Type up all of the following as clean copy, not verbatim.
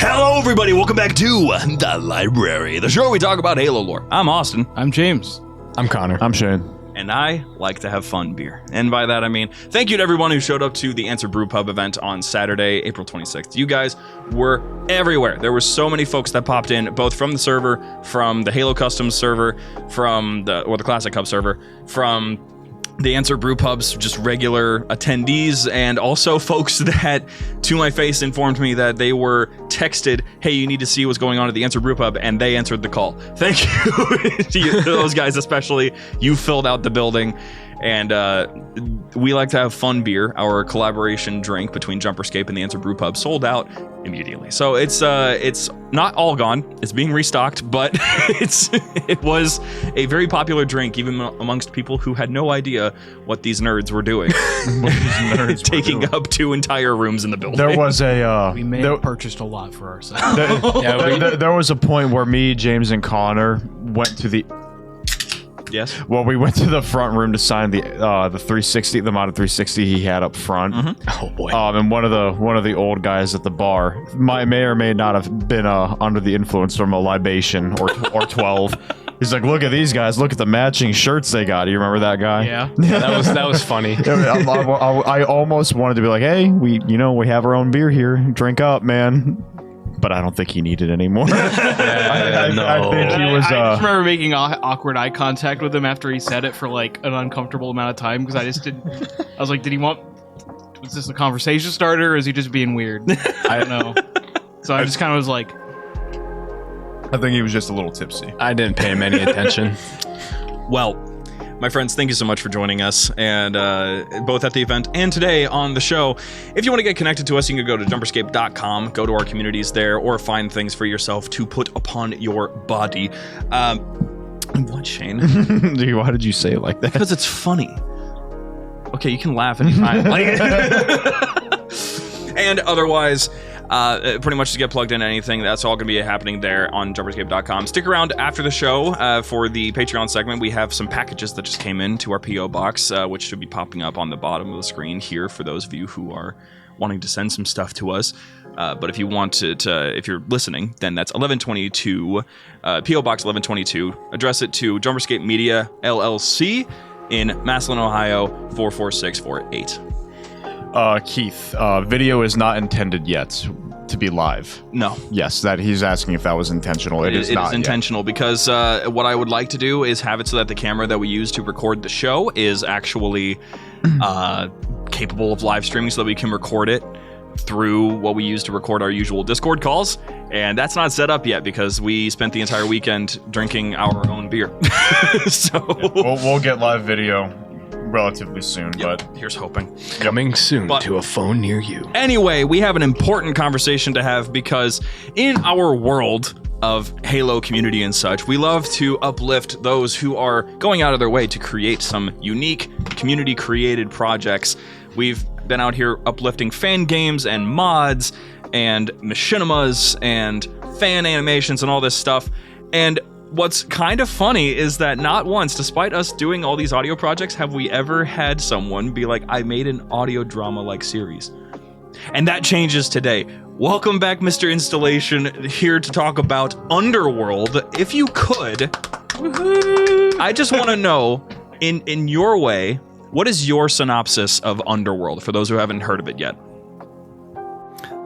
Hello, everybody. Welcome back to The Library, the show where we talk about Halo lore. I'm Austin. I'm James. I'm Connor. I'm Shane. And I like to have fun beer. And by that, I mean, thank you to everyone who showed up to the Answer Brew Pub event on Saturday, April 26th. You guys were everywhere. There were so many folks that popped in, both from the server, from the Halo Customs server, from the Classic Hub server, from the Answer Brew Pub's just regular attendees, and also folks that, to my face, informed me that they were texted, hey, you need to see what's going on at the Answer Brew Pub, and they answered the call. Thank you to those guys especially. You filled out the building, and we like to have fun beer. Our collaboration drink between JumperScape and the Answer Brew Pub sold out immediately. So it's not all gone. It's being restocked, but it was a very popular drink, even amongst people who had no idea what these nerds were doing. Taking up 2 entire rooms in the building. There was a We may have purchased a lot for ourselves. there was a point where me, James, and Connor went to the. Yes. Well, we went to the front room to sign the 360, the modded 360 he had up front. Mm-hmm. Oh boy. And one of the old guys at the bar may or may not have been under the influence from a libation or 12. He's like, look at these guys. Look at the matching shirts they got. Do you remember that guy? Yeah. that was funny. I almost wanted to be like, hey, we have our own beer here. Drink up, man. But I don't think he needed any more. I think he was. I just remember making awkward eye contact with him after he said it for like an uncomfortable amount of time because I just didn't. I was like, did he want? Was this a conversation starter or is he just being weird? I don't know. So I just kind of was like, I think he was just a little tipsy. I didn't pay him any attention. Well, my friends, thank you so much for joining us, and both at the event and today on the show. If you want to get connected to us, you can go to JumperScape.com, go to our communities there, or find things for yourself to put upon your body. What, Shane? Why did you say it like that? Because it's funny. Okay, you can laugh anytime. And otherwise, pretty much to get plugged into anything, that's all going to be happening there on JumperScape.com. Stick around after the show for the Patreon segment. We have some packages that just came in to our P.O. box, which should be popping up on the bottom of the screen here for those of you who are wanting to send some stuff to us. But if you want to, if you're listening, then that's 1122, P.O. Box 1122. Address it to JumperScape Media, LLC in Massillon, Ohio, 44648. Keith, video is not intended yet to be live. No. Yes, that he's asking if that was intentional. It is not intentional yet. Because what I would like to do is have it so that the camera that we use to record the show is actually capable of live streaming so that we can record it through what we use to record our usual Discord calls. And that's not set up yet because we spent the entire weekend drinking our own beer. So we'll get live video relatively soon, but here's hoping. Coming soon to a phone near you. Anyway, we have an important conversation to have because in our world of Halo community and such, we love to uplift those who are going out of their way to create some unique community-created projects. We've been out here uplifting fan games and mods and machinimas and fan animations and all this stuff. And what's kind of funny is that not once, despite us doing all these audio projects, have we ever had someone be like, I made an audio drama-like series. And that changes today. Welcome back, Mr. Installation, here to talk about Underworld. If you could, I just want to know, in your way, what is your synopsis of Underworld, for those who haven't heard of it yet?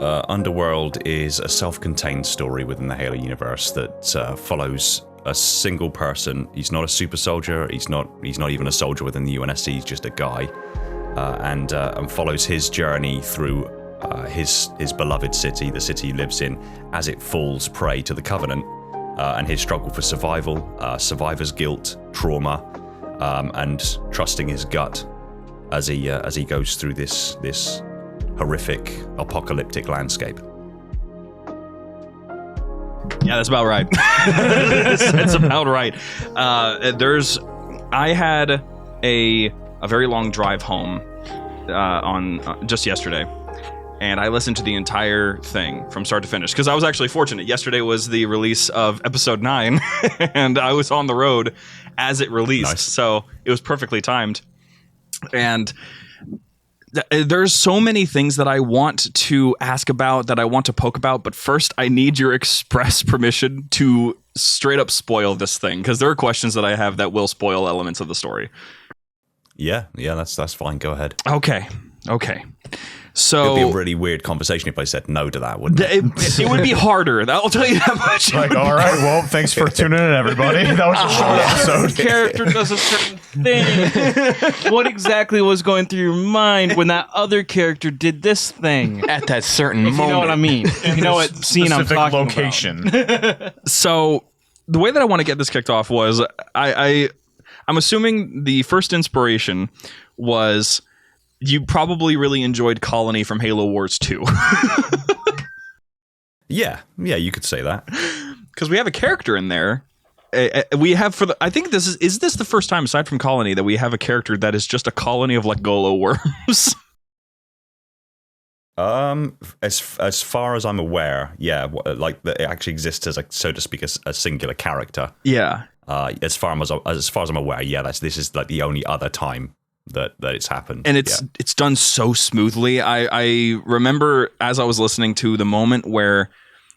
Underworld is a self-contained story within the Halo universe that follows a single person. He's not a super soldier. He's not even a soldier within the UNSC. He's just a guy, and follows his journey through his beloved city, the city he lives in, as it falls prey to the Covenant, and his struggle for survival, survivor's guilt, trauma, and trusting his gut as he goes through this horrific apocalyptic landscape. Yeah, that's about right. That's about right. I had a very long drive home on just yesterday, and I listened to the entire thing from start to finish because I was actually fortunate. Yesterday was the release of episode 9, and I was on the road as it released, so it was perfectly timed. And There's so many things that I want to ask about, that I want to poke about, but first I need your express permission to straight up spoil this thing, because there are questions that I have that will spoil elements of the story. Yeah, that's fine. Go ahead. Okay. So it'd be a really weird conversation if I said no to that, wouldn't it? It would be harder. I'll tell you that much. Like, all right, well, thanks for tuning in, everybody. That was a short episode. Character does a certain thing. What exactly was going through your mind when that other character did this thing? At that certain If moment. you know what I mean. If you know what scene I'm Specific talking location. So the way that I want to get this kicked off was I'm assuming the first inspiration was you probably really enjoyed Colony from Halo Wars 2. Yeah, you could say that. Because we have a character in there. We have I think this is this the first time aside from Colony that we have a character that is just a colony of like Golo worms? As far as I'm aware, yeah, like it actually exists as so to speak, a singular character. Yeah. As far as I'm aware, yeah, this is like the only other time that it's happened, and it's done so smoothly. I remember as I was listening to the moment where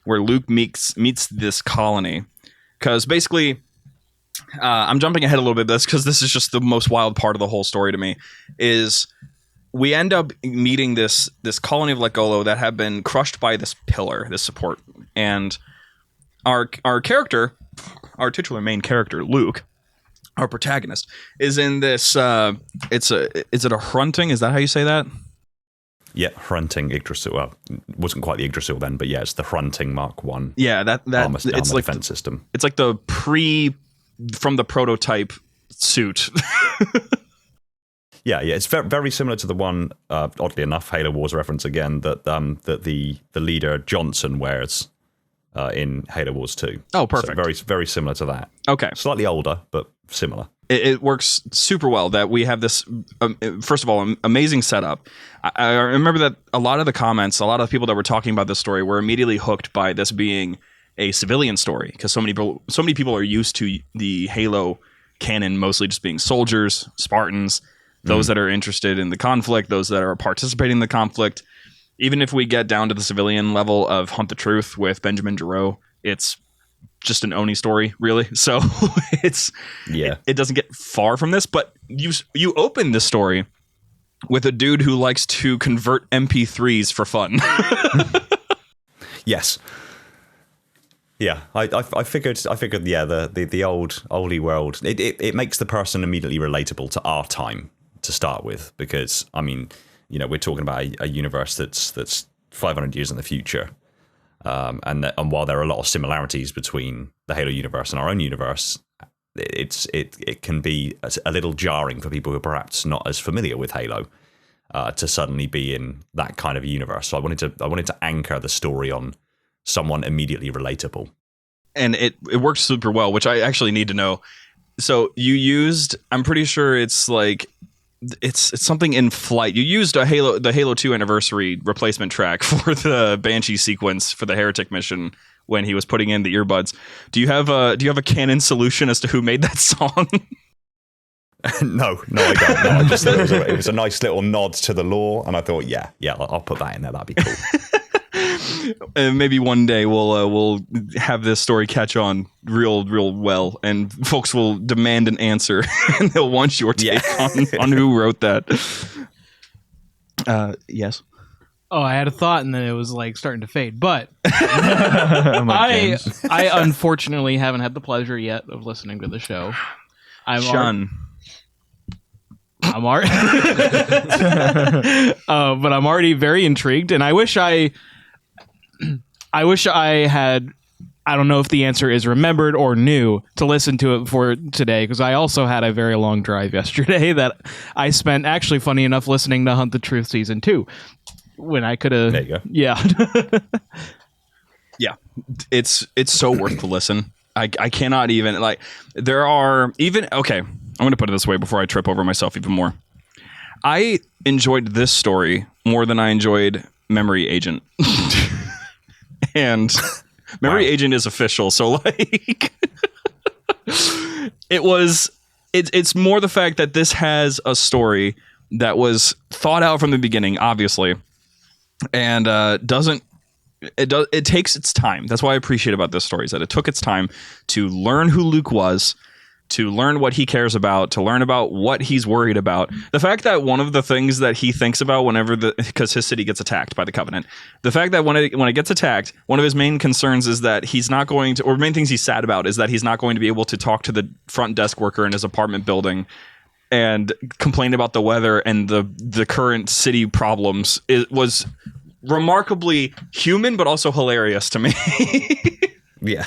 Luke meets this colony, because basically I'm jumping ahead a little bit because this is just the most wild part of the whole story to me. Is we end up meeting this colony of Legolo that have been crushed by this pillar, this support, and our character, our titular main character, Luke, our protagonist, is in this. Is it a Hrunting? Is that how you say that? Yeah, Hrunting Yggdrasil. Well, wasn't quite the Yggdrasil then, but yeah, it's the Hrunting Mark 1. Yeah, that armor it's like defense system. It's like the from the prototype suit. Yeah, it's very similar to the one. Oddly enough, Halo Wars reference again that the leader Johnson wears in Halo Wars 2. Oh, perfect. So very similar to that. Okay, slightly older, but similar. It works super well that we have this, first of all, amazing setup. I remember that a lot of the comments, a lot of the people that were talking about this story were immediately hooked by this being a civilian story, because so many people are used to the Halo canon mostly just being soldiers, Spartans, those that are interested in the conflict, those that are participating in the conflict. Even if we get down to the civilian level of Hunt the Truth with Benjamin Giroux, it's just an Oni story, really. So it doesn't get far from this, but you open this story with a dude who likes to convert MP3s for fun. Yes. Yeah, I figured. Yeah, the oldie world. It makes the person immediately relatable to our time to start with, because I mean, we're talking about a universe that's 500 years in the future. And while there are a lot of similarities between the Halo universe and our own universe, it can be a little jarring for people who are perhaps not as familiar with Halo to suddenly be in that kind of universe. So I wanted to anchor the story on someone immediately relatable, and it works super well, which I actually need to know. So you used, I'm pretty sure it's like. It's something in flight. You used the Halo 2 anniversary replacement track for the Banshee sequence for the Heretic mission when he was putting in the earbuds. Do you have a canon solution as to who made that song? No, I don't. No, I just thought it was a nice little nod to the lore, and I thought, yeah, I'll put that in there. That'd be cool. And maybe one day we'll have this story catch on real well, and folks will demand an answer, and they'll want your take on who wrote that. Yes. Oh, I had a thought, and then it was like starting to fade. But I unfortunately haven't had the pleasure yet of listening to the show. But I'm already very intrigued, and I wish I had. I don't know if the answer is remembered or knew to listen to it for today, because I also had a very long drive yesterday that I spent, actually, funny enough, listening to Hunt the Truth Season 2 when I could have. There you go. Yeah. Yeah. It's so worth the listen. I cannot even, like, there are even, okay, I'm going to put it this way before I trip over myself even more. I enjoyed this story more than I enjoyed Memory Agent. And Memory Agent is official, so like it's more the fact that this has a story that was thought out from the beginning, obviously, and it takes its time. That's what I appreciate about this story, is that it took its time to learn who Luke was, to learn what he cares about, to learn about what he's worried about. The fact that one of the things that he thinks about because his city gets attacked by the Covenant, the fact that when it gets attacked, one of his main concerns is that he's not going to, or main things he's sad about is that he's not going to be able to talk to the front desk worker in his apartment building and complain about the weather and the current city problems. It was remarkably human, but also hilarious to me. Yeah.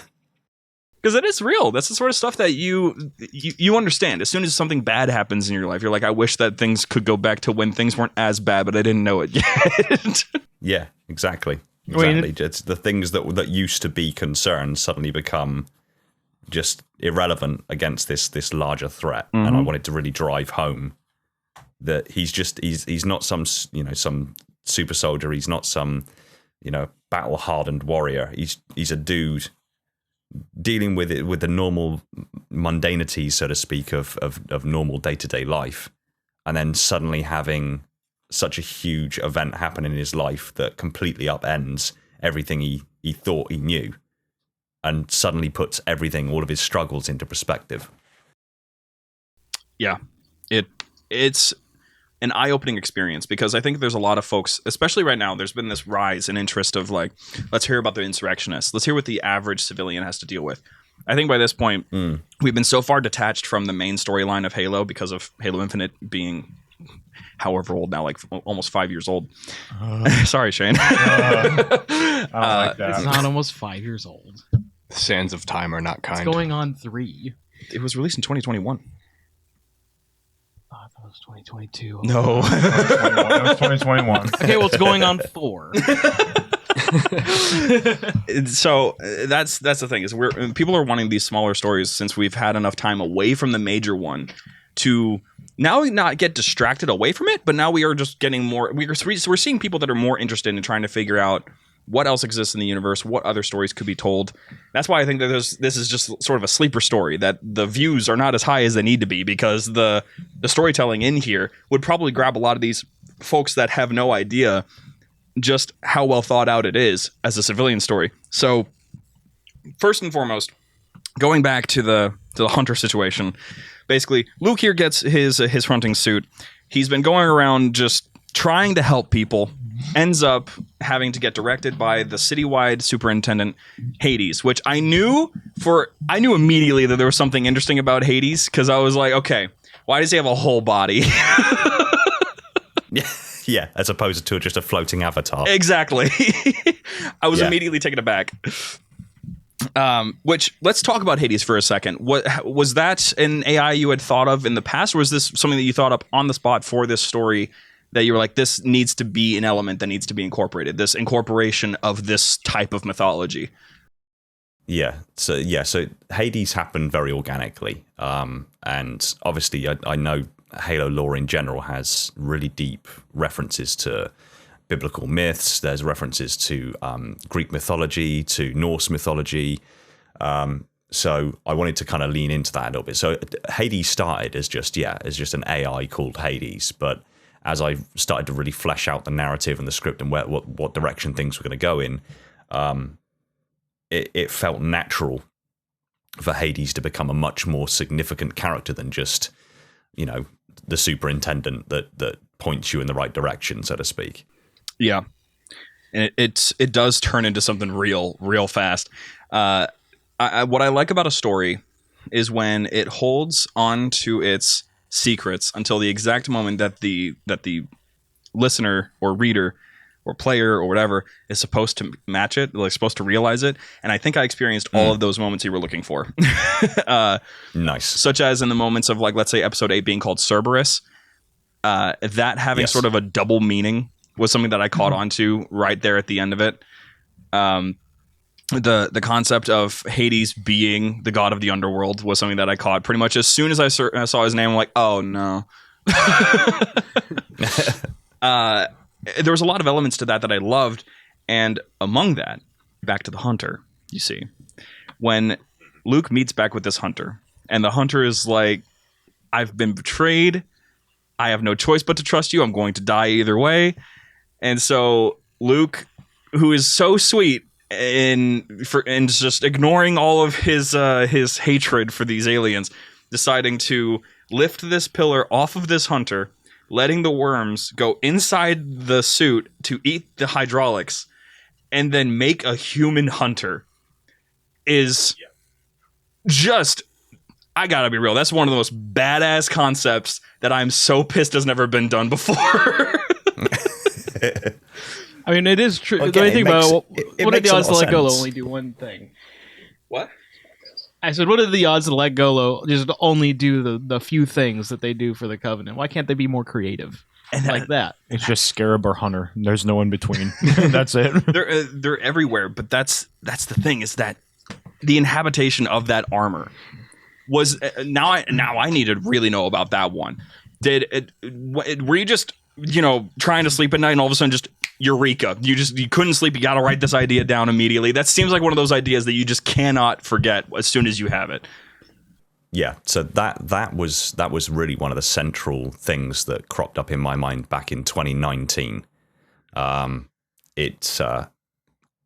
Because it is real. That's the sort of stuff that you understand. As soon as something bad happens in your life, you're like, I wish that things could go back to when things weren't as bad, but I didn't know it yet. Yeah, exactly. It's the things that used to be concerns suddenly become just irrelevant against this larger threat. Mm-hmm. And I wanted to really drive home that he's not some super soldier. He's not some battle hardened warrior. He's a dude dealing with it, with the normal mundanity, so to speak, of normal day-to-day life, and then suddenly having such a huge event happen in his life that completely upends everything he thought he knew, and suddenly puts all of his struggles into perspective. Yeah, it's an eye-opening experience, because I think there's a lot of folks, especially right now, there's been this rise in interest of like, let's hear about the insurrectionists. Let's hear what the average civilian has to deal with. I think by this point, we've been so far detached from the main storyline of Halo because of Halo Infinite being however old now, like almost 5 years old. Sorry, Shane. I don't like that. It's not almost 5 years old. The sands of time are not kind. It's going on 3. It was released in 2021. I thought it was 2022. No. That was 2021. Okay, well, it's going on 4. So that's the thing, is people are wanting these smaller stories, since we've had enough time away from the major one to now not get distracted away from it, but now we are just getting more. We're seeing people that are more interested in trying to figure out what else exists in the universe, what other stories could be told. That's why I think that this is just sort of a sleeper story, that the views are not as high as they need to be, because the storytelling in here would probably grab a lot of these folks that have no idea just how well thought out it is as a civilian story. So first and foremost, going back to the hunter situation, basically Luke here gets his hunting suit. He's been going around just trying to help people, ends up having to get directed by the citywide superintendent, Hades, which I knew immediately that there was something interesting about Hades, because I was like, okay, why does he have a whole body? Yeah, as opposed to just a floating avatar. Exactly. I was immediately taken aback. Which, let's talk about Hades for a second. What was that an AI you had thought of in the past, or was this something that you thought up on the spot for this story, that you were like, this needs to be an element that needs to be incorporated, this incorporation of this type of mythology? Yeah. So Hades happened very organically. And obviously I know Halo lore in general has really deep references to biblical myths. There's references to Greek mythology, to Norse mythology. So I wanted to kind of lean into that a little bit. So Hades started as just an AI called Hades, but as I started to really flesh out the narrative and the script and what direction things were going to go in, it felt natural for Hades to become a much more significant character than just, the superintendent that points you in the right direction, so to speak. Yeah, and it does turn into something real fast. What I like about a story is when it holds on to its secrets until the exact moment that the listener or reader or player or whatever is supposed to match it, like supposed to realize it. And I think I experienced all of those moments you were looking for. Nice. Such as in the moments of, like, let's say episode 8 being called Cerberus, that having sort of a double meaning was something that I caught on to right there at the end of it. The concept of Hades being the god of the underworld was something that I caught pretty much as soon as I saw his name. I'm like, oh no. There was a lot of elements to that I loved, and among that, back to the hunter, you see, when Luke meets back with this hunter, and the hunter is like, I've been betrayed, I have no choice but to trust you. I'm going to die either way. And so Luke, who is so sweet and just ignoring all of his hatred for these aliens, deciding to lift this pillar off of this hunter, letting the worms go inside the suit to eat the hydraulics, and then make a human hunter is just, I gotta be real, that's one of the most badass concepts that I'm so pissed has never been done before. I mean, it is true. Okay, The only thing about it what are makes the a odds to lot of let go sense. only do one thing? What? I said, what are the odds to let go just only do the few things that they do for the Covenant? Why can't they be more creative like that? It's just Scarab or Hunter. There's no in between. That's it. They're everywhere, but that's the thing, is that the inhabitation of that armor was now I need to really know about that one. Were you just trying to sleep at night and all of a sudden just eureka, you couldn't sleep, you got to write this idea down immediately? That seems like one of those ideas that you just cannot forget as soon as you have it. Yeah, so that was really one of the central things that cropped up in my mind back in 2019.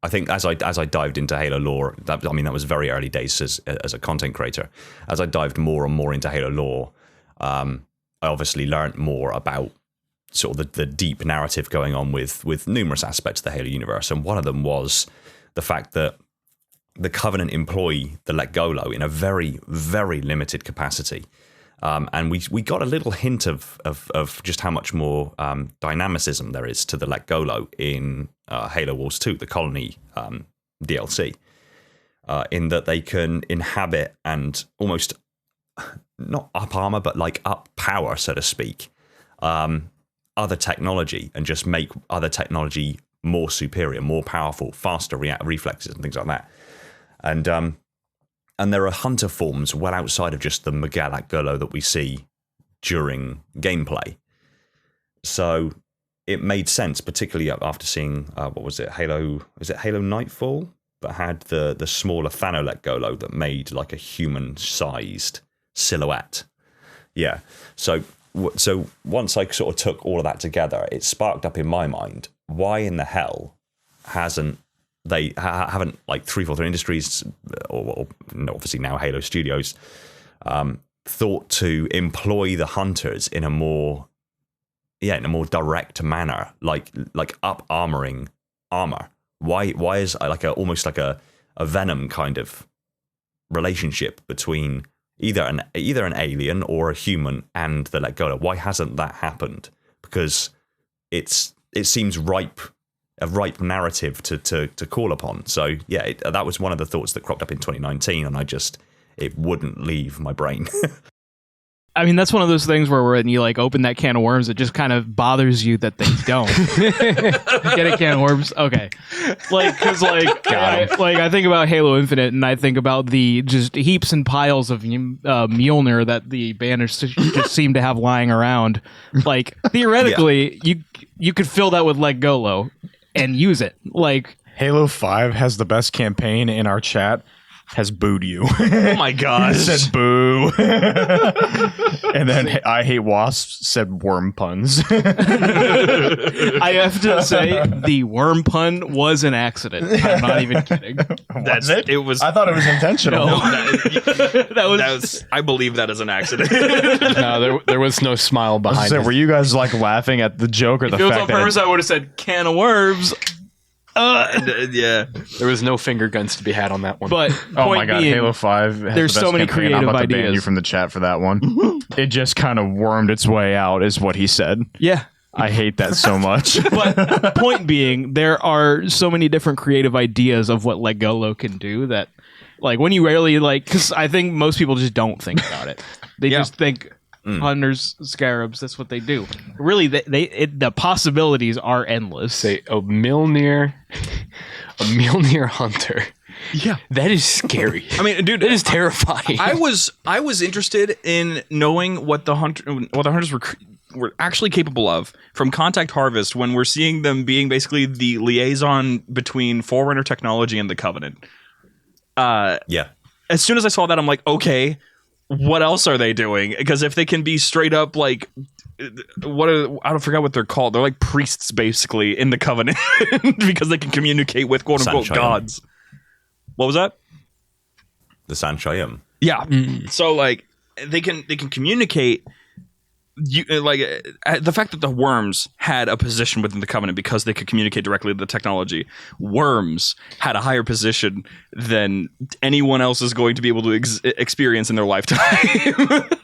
I think as I dived into Halo lore, that was very early days as a content creator. As I dived more and more into Halo lore, I obviously learned more about sort of the deep narrative going on with numerous aspects of the Halo universe, and one of them was the fact that the Covenant employ the Let Go Low in a very, very limited capacity. And we got a little hint of just how much more dynamicism there is to the Let Go Low in Halo Wars 2, the Colony DLC, in that they can inhabit and almost not up armor, but like up power, so to speak, other technology, and just make other technology more superior, more powerful, faster reflexes and things like that. And there are hunter forms well outside of just the Miguel Gullo that we see during gameplay. So it made sense, particularly after seeing what was it, Halo Nightfall, that had the smaller Thanolek Golo that made like a human-sized silhouette. Yeah. So once I sort of took all of that together, it sparked up in my mind, why in the hell haven't like 343 Industries or obviously now Halo Studios thought to employ the hunters in a more direct manner, like up armoring armor? Why is almost like a Venom kind of relationship between either an alien or a human and the Let Go? Why hasn't that happened? Because it seems a ripe narrative to call upon. So yeah, that was one of the thoughts that cropped up in 2019, and it wouldn't leave my brain. I mean, that's one of those things where when you like open that can of worms, it just kind of bothers you that they don't. Get a can of worms? Okay. Because I think about Halo Infinite, and I think about the just heaps and piles of Mjolnir that the banners just seem to have lying around. Like, theoretically, you could fill that with Let Go Low and use it. Like, Halo 5 has the best campaign in our chat. Has booed you. Oh my gosh. Said boo. And then I Hate Wasps said worm puns. I have to say, the worm pun was an accident. I'm not even kidding. Was it? It was. I thought it was intentional. No. That was. I believe that is an accident. No, there was no smile behind it. Were you guys like laughing at the joke or If the it was fact on that purpose, I would have said can of worms. Yeah. There was no finger guns to be had on that one. But oh my god, being, Halo 5 has there's the best so many campaign. I'm creative about to ban ideas. you from the chat for that one. It just kind of wormed its way out is what he said. Yeah. I hate that so much. But point being, there are so many different creative ideas of what Let Go Low can do that, like, when you rarely, like, because I think most people just don't think about it. They just think hunters, scarabs, that's what they do. Really, the possibilities are endless. Say a Mjolnir hunter. Yeah. That is scary. I mean, dude, that is terrifying. I was interested in knowing what the hunters were actually capable of from Contact Harvest, when we're seeing them being basically the liaison between Forerunner technology and the Covenant. Yeah. As soon as I saw that, I'm like, okay, what else are they doing? Because if they can be straight up like, I don't forget what they're called. They're like priests basically in the Covenant because they can communicate with quote unquote gods. What was that? The Sanchayim. Yeah. So like they can communicate. The fact that the worms had a position within the Covenant because they could communicate directly to the technology. Worms had a higher position than anyone else is going to be able to experience in their lifetime.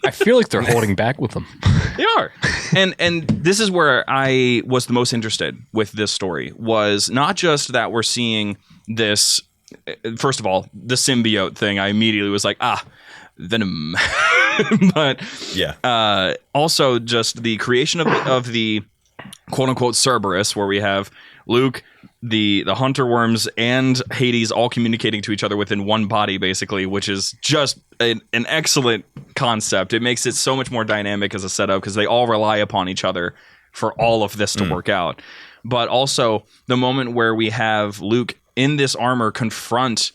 I feel like they're holding back with them. They are. And this is where I was the most interested with this story, was not just that we're seeing this, first of all, the symbiote thing. I immediately was like, Venom. But also just the creation of the quote unquote Cerberus, where we have Luke, the hunter worms, and Hades all communicating to each other within one body, basically, which is just an excellent concept. It makes it so much more dynamic as a setup because they all rely upon each other for all of this to work out. But also the moment where we have Luke in this armor confront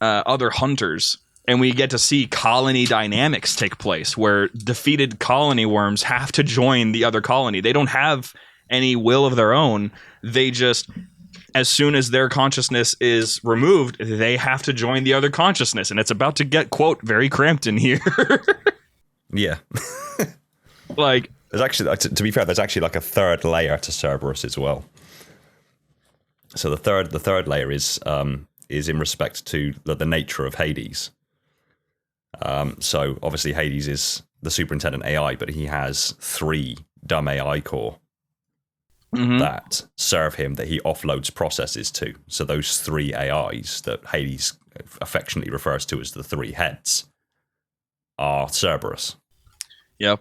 other hunters. And we get to see colony dynamics take place where defeated colony worms have to join the other colony. They don't have any will of their own. They just, as soon as their consciousness is removed, they have to join the other consciousness. And it's about to get, quote, very cramped in here. Yeah. Like, there's actually, to be fair, there's actually like a third layer to Cerberus as well. So the third layer is in respect to the nature of Hades. So obviously Hades is the superintendent AI, but he has 3 dumb AI core that serve him, that he offloads processes to. So those 3 AIs that Hades affectionately refers to as the 3 heads are Cerberus. Yep.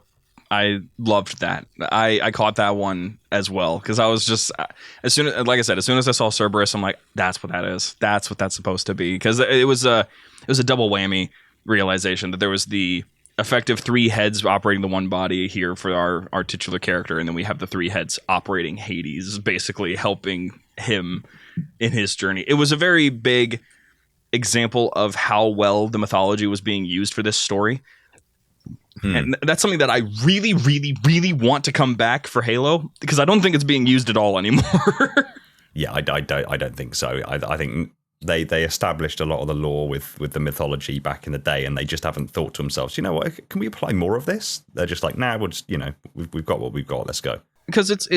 I loved that. I caught that one as well because I was just, as soon as I saw Cerberus, I'm like, that's what that is. That's what that's supposed to be, because it was a double whammy realization that there was the effective 3 heads operating the one body here for our titular character, and then we have the 3 heads operating Hades, basically helping him in his journey. It was a very big example of how well the mythology was being used for this story. And that's something that I really, really, really want to come back for Halo, because I don't think it's being used at all anymore. Yeah, I don't think so. I think they established a lot of the lore with the mythology back in the day, and they just haven't thought to themselves, you know what, can we apply more of this? They're just like, nah, we'll just, we've got what we've got, let's go. Because it's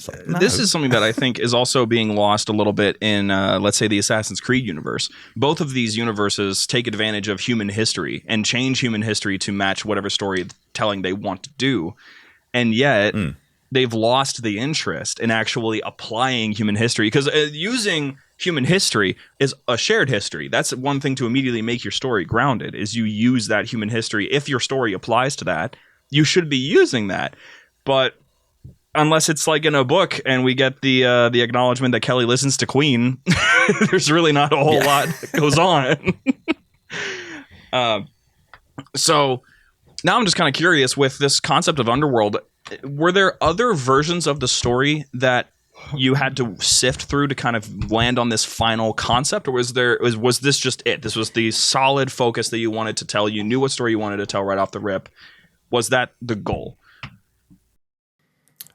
like, no. This is something that I think is also being lost a little bit in, let's say, the Assassin's Creed universe. Both of these universes take advantage of human history and change human history to match whatever storytelling they want to do. And yet, they've lost the interest in actually applying human history. Because using human history is a shared history. That's one thing to immediately make your story grounded, is you use that human history. If your story applies to that, you should be using that. But unless it's like in a book and we get the acknowledgement that Kelly listens to Queen, there's really not a whole lot that goes on. So now I'm just kind of curious with this concept of Underworld. Were there other versions of the story that you had to sift through to kind of land on this final concept, or was this just it? This was the solid focus that you wanted to tell. You knew what story you wanted to tell right off the rip. Was that the goal?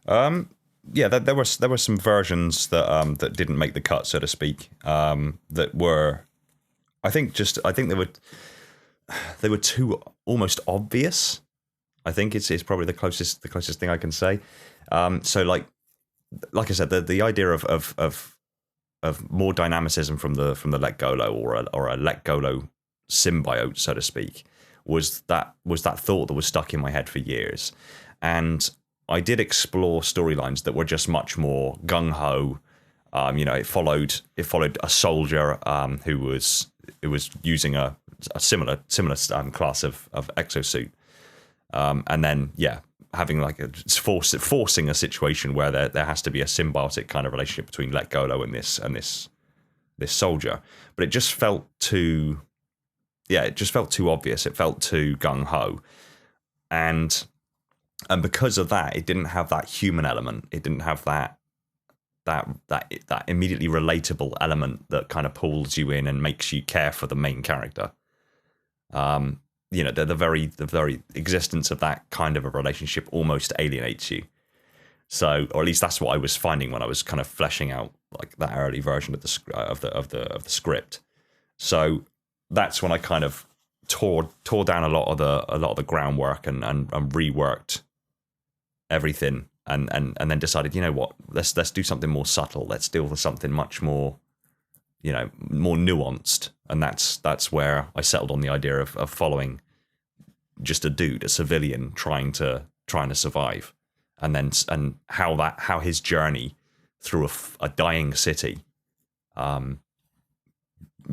Yeah, there were some versions that didn't make the cut, so to speak. That were, I think they were too almost obvious. I think it's probably the closest thing I can say. So like I said, the idea of more dynamicism from the Let Golo or a Let Golo symbiote, so to speak, was that thought that was stuck in my head for years. And I did explore storylines that were just much more gung ho. It followed a soldier who was using a similar class of exosuit, and then having like forcing a situation where there has to be a symbiotic kind of relationship between Let Golo and this soldier. But it just felt too obvious. It felt too gung ho, and because of that, it didn't have that human element. It didn't have that immediately relatable element that kind of pulls you in and makes you care for the main character. the very existence of that kind of a relationship almost alienates you. So, or at least that's what I was finding when I was kind of fleshing out like that early version of the script. So that's when I kind of tore down a lot of the groundwork and reworked everything, and then decided, you know what, let's do something more subtle. Let's deal with something much more, more nuanced, and that's where I settled on the idea of following just a dude, a civilian trying to survive. And how his journey through a dying city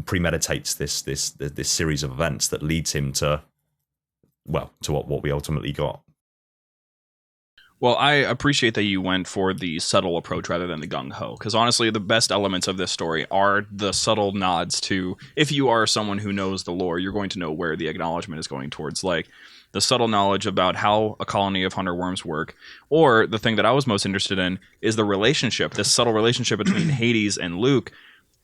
premeditates this series of events that leads him to what we ultimately got. Well, I appreciate that you went for the subtle approach rather than the gung-ho, because honestly, the best elements of this story are the subtle nods to, if you are someone who knows the lore, you're going to know where the acknowledgement is going towards, like the subtle knowledge about how a colony of hunter worms work, or the thing that I was most interested in is the relationship, this subtle relationship between Hades and Luke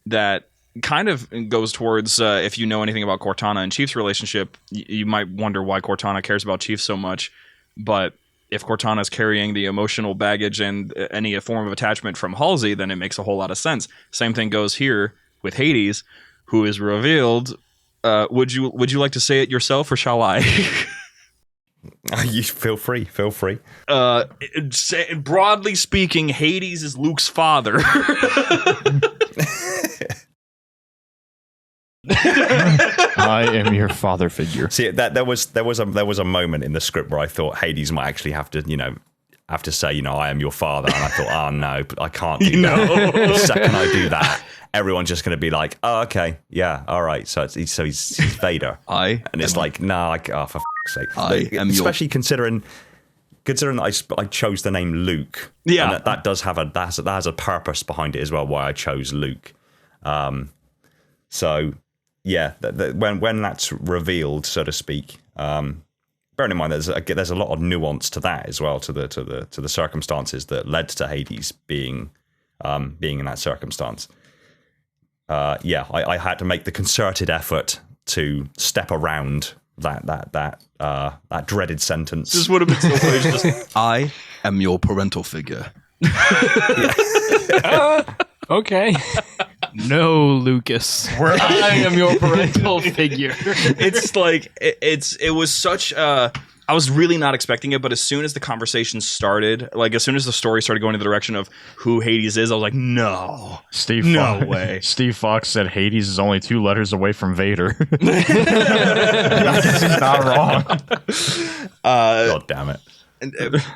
that kind of goes towards, if you know anything about Cortana and Chief's relationship, you might wonder why Cortana cares about Chief so much, but if Cortana's carrying the emotional baggage and any form of attachment from Halsey, then it makes a whole lot of sense. Same thing goes here with Hades, who is revealed. Would you like to say it yourself, or shall I? You feel free. Broadly speaking, Hades is Luke's father. I am your father figure. See, there was a moment in the script where I thought Hades might actually have to say, I am your father, and I thought, oh no, I can't do that. The second I do that, everyone's just going to be like, oh, okay, yeah, all right. So he's Vader. And it's like, no, for fuck's sake. Especially considering that I chose the name Luke. Yeah, and that has a purpose behind it as well. Why I chose Luke. So yeah, when that's revealed, so to speak, bearing in mind there's a lot of nuance to that as well, to the circumstances that led to Hades being in that circumstance. I had to make the concerted effort to step around that dreaded sentence. This would have been so funny. Just, I am your parental figure. Okay. No, Lucas. I am your parental figure. It's like it was such a. I was really not expecting it, but as soon as the conversation started, like as soon as the story started going in the direction of who Hades is, I was like, no, no way. Steve Fox said Hades is only 2 letters away from Vader. That's not wrong. God damn it!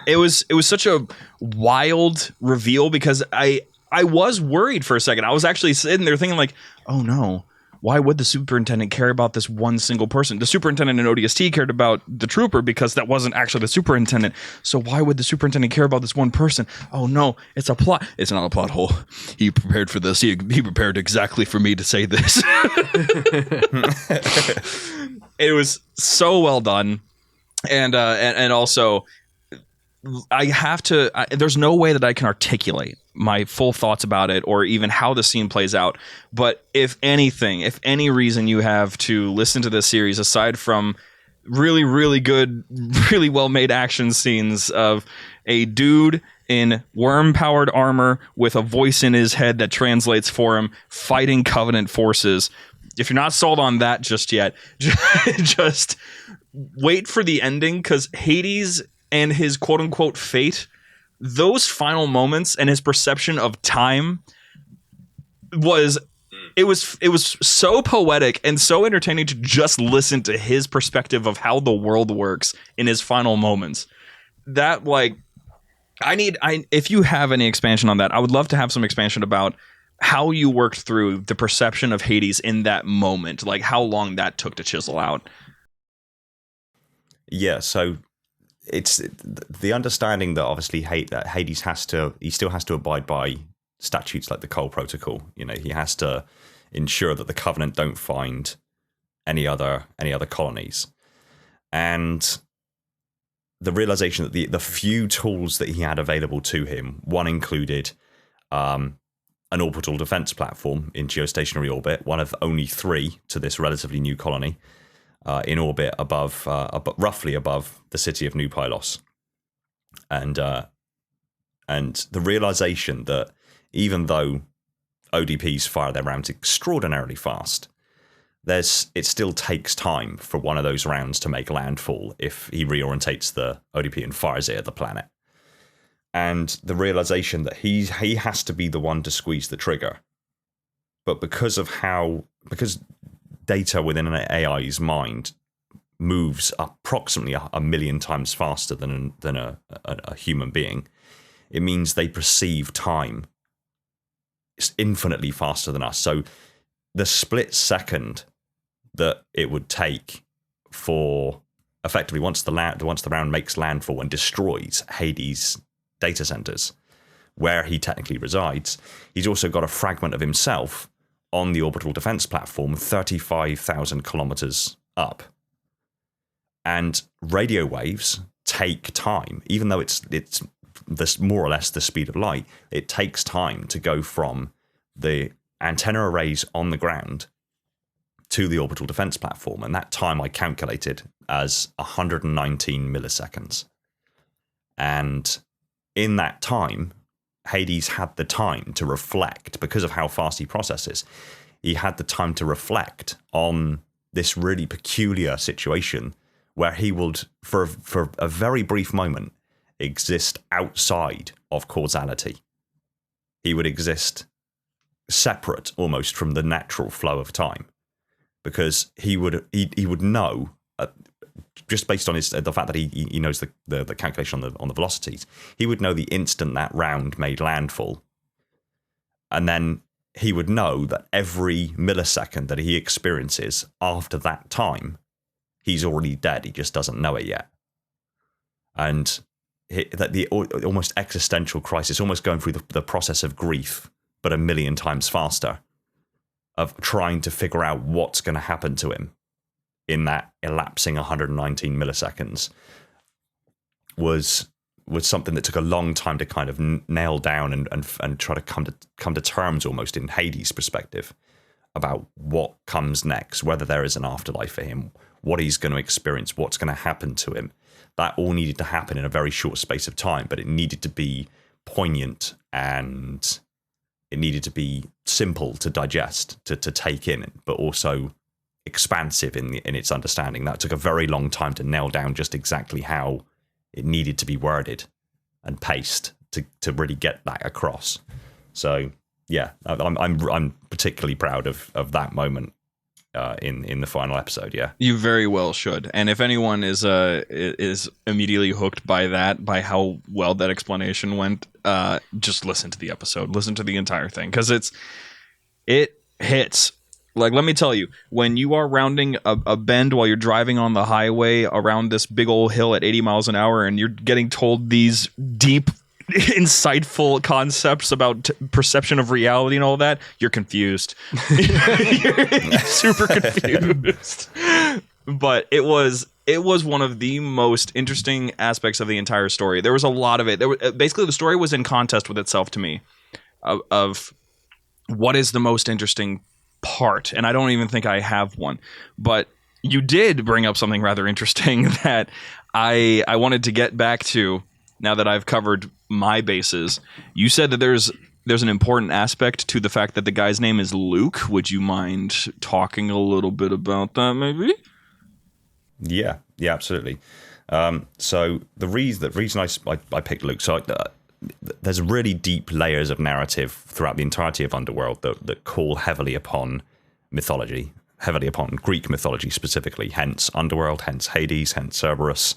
It was such a wild reveal because I was worried for a second. I was actually sitting there thinking like, oh no. Why would the superintendent care about this one single person? The superintendent in ODST cared about the trooper because that wasn't actually the superintendent. So why would the superintendent care about this one person? Oh no, it's a plot. It's not a plot hole. He prepared for this. He prepared exactly for me to say this. It was so well done. And also I have to, there's no way that I can articulate my full thoughts about it or even how the scene plays out. But if anything, if any reason you have to listen to this series, aside from really, really good, really well-made action scenes of a dude in worm-powered armor with a voice in his head that translates for him, fighting Covenant forces, if you're not sold on that just yet, just wait for the ending, because Hades and his quote-unquote fate, those final moments and his perception of time was so poetic and so entertaining to just listen to his perspective of how the world works in his final moments. That, like, if you have any expansion on that, I would love to have some expansion about how you worked through the perception of Hades in that moment, like how long that took to chisel out. Yeah, so it's the understanding that obviously Hades still has to abide by statutes like the Cole Protocol. You know, he has to ensure that the Covenant don't find any other colonies, and the realization that the few tools that he had available to him, one included an orbital defense platform in geostationary orbit, one of only 3 to this relatively new colony. in orbit above, roughly above the city of New Pylos. And the realization that even though ODPs fire their rounds extraordinarily fast, it still takes time for one of those rounds to make landfall if he reorientates the ODP and fires it at the planet. And the realization that he has to be the one to squeeze the trigger. But because data within an AI's mind moves approximately a million times faster than a human being, it means they perceive time infinitely faster than us. So the split second that it would take for effectively once the round makes landfall and destroys Hades' data centers, where he technically resides, he's also got a fragment of himself on the orbital defense platform 35,000 kilometers up. And radio waves take time, even though it's this more or less the speed of light. It takes time to go from the antenna arrays on the ground to the orbital defense platform, and that time I calculated as 119 milliseconds. And in that time, Hades had the time to reflect, because of how fast he processes, he had the time to reflect on this really peculiar situation where he would, for a very brief moment, exist outside of causality. He would exist separate almost from the natural flow of time, because he would know, just based on the fact that he knows the calculation on the velocities, he would know the instant that round made landfall, and then he would know that every millisecond that he experiences after that time, he's already dead. He just doesn't know it yet. And that the almost existential crisis, almost going through the process of grief, but a million times faster, of trying to figure out what's going to happen to him in that elapsing 119 milliseconds, was something that took a long time to kind of nail down and try to come to terms, almost in Hades' perspective, about what comes next, whether there is an afterlife for him, what he's going to experience, what's going to happen to him. That all needed to happen in a very short space of time, but it needed to be poignant, and it needed to be simple to digest, to take in, but also expansive in its understanding. That took a very long time to nail down just exactly how it needed to be worded and paced to really get that across. So yeah, I'm particularly proud of that moment in the final episode. Yeah, you very well should. And if anyone is immediately hooked by how well that explanation went, just listen to the episode, listen to the entire thing, because it hits. Like, let me tell you, when you are rounding a bend while you're driving on the highway around this big old hill at 80 miles an hour, and you're getting told these deep, insightful concepts about perception of reality and all that, you're confused. you're super confused. But it was one of the most interesting aspects of the entire story. There was a lot of it. Basically, the story was in contest with itself to me of what is the most interesting part, and I don't even think I have one. But you did bring up something rather interesting that I wanted to get back to now that I've covered my bases. You said that there's an important aspect to the fact that the guy's name is Luke. Would you mind talking a little bit about that, maybe? Yeah, absolutely. So the reason I picked Luke, so there's really deep layers of narrative throughout the entirety of Underworld that call heavily upon mythology, heavily upon Greek mythology specifically, hence Underworld, hence Hades, hence Cerberus.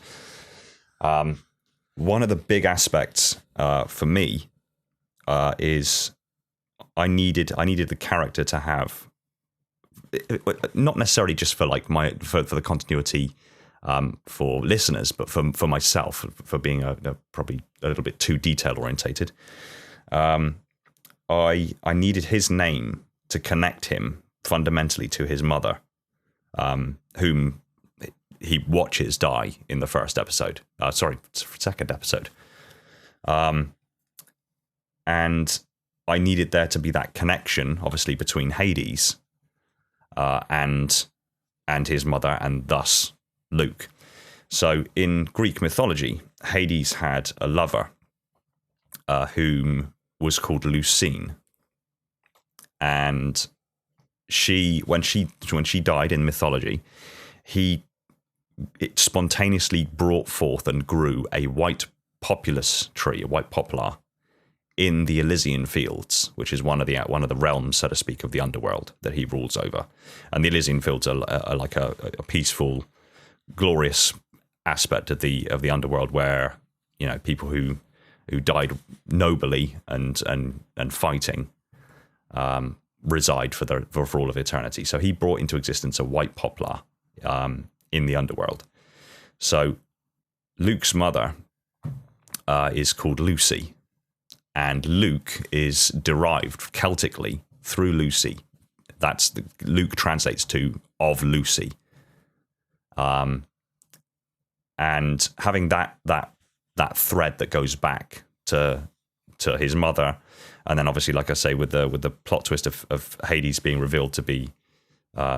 One of the big aspects for me is I needed the character to have, not necessarily just for like for the continuity for listeners, but for myself, for being probably a little bit too detail orientated. I needed his name to connect him fundamentally to his mother, whom he watches die in the first episode. Second episode. And I needed there to be that connection, obviously, between Hades and and his mother, and thus Luke. So in Greek mythology, Hades had a lover whom was called Lucine, and when she died in mythology, it spontaneously brought forth and grew a white populus tree, a white poplar, in the Elysian Fields, which is one of the realms, so to speak, of the Underworld that he rules over. And the Elysian Fields are like a peaceful, glorious aspect of the Underworld, where people who died nobly and fighting reside for all of eternity. So he brought into existence a white poplar in the Underworld. So Luke's mother is called Lucy, and Luke is derived Celtically through Lucy. Luke translates to of Lucy. And having that thread that goes back to his mother, and then obviously, like I say, with the plot twist of Hades being revealed to be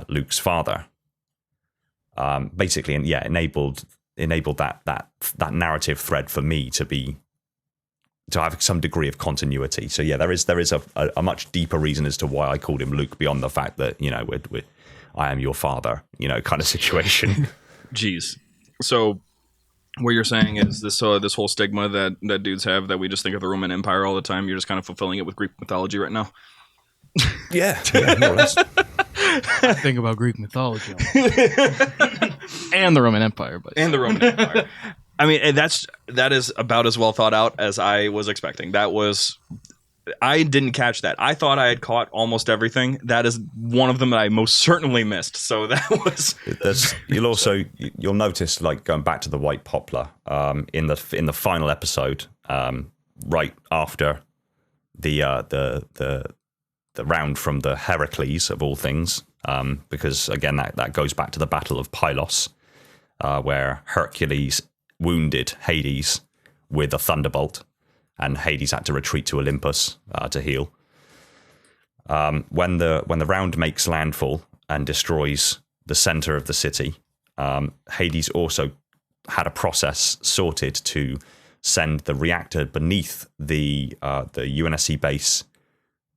Luke's father, basically, enabled that narrative thread for me to have some degree of continuity. So there is a much deeper reason as to why I called him Luke, beyond the fact that I am your father, kind of situation. Jeez. So what you're saying is this whole stigma that dudes have, that we just think of the Roman Empire all the time, you're just kind of fulfilling it with Greek mythology right now? Yeah, more or less. I think about Greek mythology and the Roman Empire, and the Roman Empire. I mean, that is about as well thought out as I was expecting. I didn't catch that. I thought I had caught almost everything. That is one of them that I most certainly missed. So that was. You'll notice, like, going back to the white poplar in the final episode, right after the round from the Heracles of all things, because again that goes back to the Battle of Pylos, where Hercules wounded Hades with a thunderbolt, and Hades had to retreat to Olympus to heal. When the round makes landfall and destroys the center of the city, Hades also had a process sorted to send the reactor beneath the UNSC base,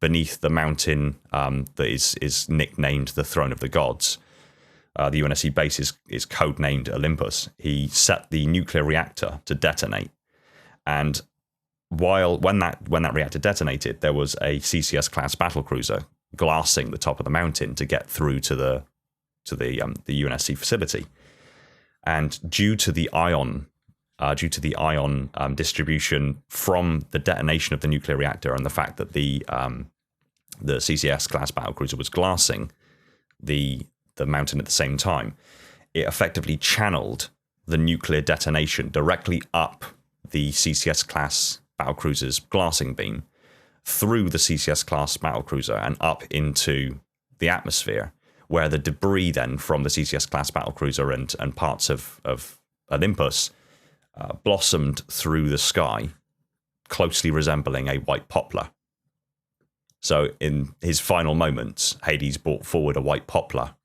beneath the mountain that is nicknamed the Throne of the Gods. The UNSC base is codenamed Olympus. He set the nuclear reactor to detonate, and when that reactor detonated, there was a CCS class battlecruiser glassing the top of the mountain to get through to the UNSC facility, and due to the ion distribution from the detonation of the nuclear reactor and the fact that the CCS class battlecruiser was glassing the mountain at the same time, it effectively channeled the nuclear detonation directly up the CCS class battlecruiser's glassing beam, through the CCS class battlecruiser and up into the atmosphere, where the debris then from the CCS class battlecruiser and parts of Olympus blossomed through the sky, closely resembling a white poplar. So in his final moments, Hades brought forward a white poplar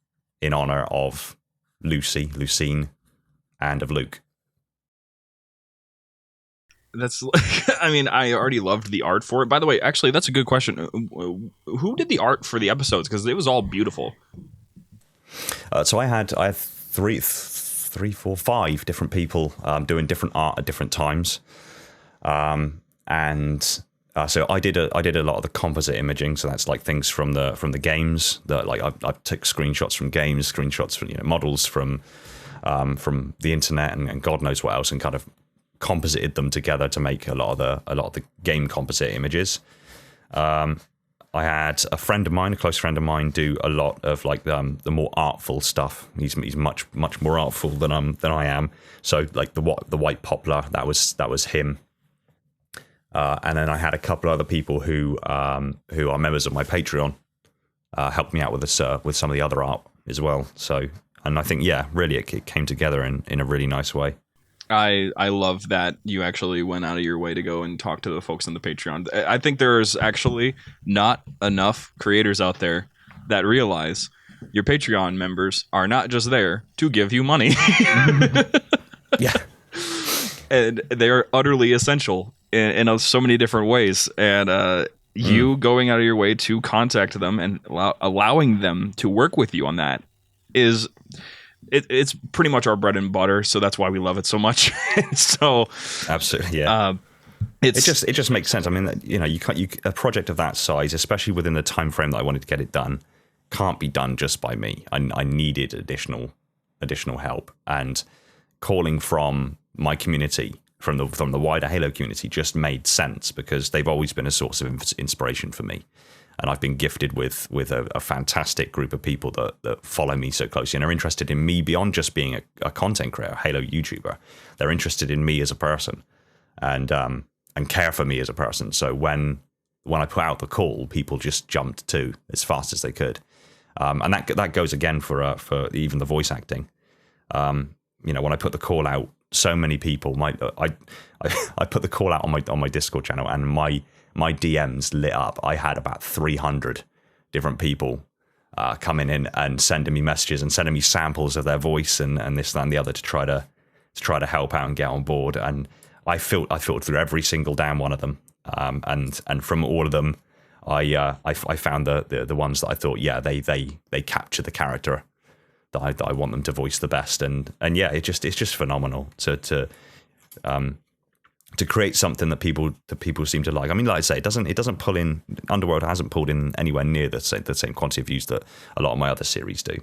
in honor of Lucine, and of Luke. That's, I mean, I already loved the art for it. By the way, actually, that's a good question. Who did the art for the episodes? Because it was all beautiful. So I had 3, 4, 5 different people doing different art at different times, so I did a lot of the composite imaging. So that's like things from the games. That, like, I took screenshots from games, screenshots from models from the internet, and God knows what else, and kind of composited them together to make a lot of the game composite images. I had a close friend of mine, do a lot of like the more artful stuff. He's much more artful than I am. So like the white poplar, that was him. And then I had a couple other people who are members of my Patreon helped me out with this with some of the other art as well. So, and I think really it came together in a really nice way. I love that you actually went out of your way to go and talk to the folks on the Patreon. I think there's actually not enough creators out there that realize your Patreon members are not just there to give you money. Yeah. And they are utterly essential in so many different ways. And you going out of your way to contact them and allowing them to work with you on that is it's pretty much our bread and butter. So that's why we love it so much. So absolutely, yeah. It just makes sense. I mean, you know, a project of that size, especially within the time frame that I wanted to get it done, can't be done just by me. I needed additional help, and calling from my community, from the wider Halo community, just made sense because they've always been a source of inspiration for me, and I've been gifted with a fantastic group of people that follow me so closely and are interested in me beyond just being a content creator, a Halo YouTuber. They're interested in me as a person, and care for me as a person. So when I put out the call, people just jumped to as fast as they could, and that goes again for even the voice acting. You know, when I put the call out, so many people. I put the call out on my Discord channel, and my DMs lit up. I had about 300 different people coming in and sending me messages and sending me samples of their voice and this, that, and the other to try to help out and get on board. And I filtered through every single damn one of them, and from all of them, I found the ones that I thought, yeah, they capture the character that I want them to voice the best, and yeah, it's just phenomenal to create something that people seem to like. I mean, like I say, it doesn't pull in. Underworld hasn't pulled in anywhere near the same quantity of views that a lot of my other series do,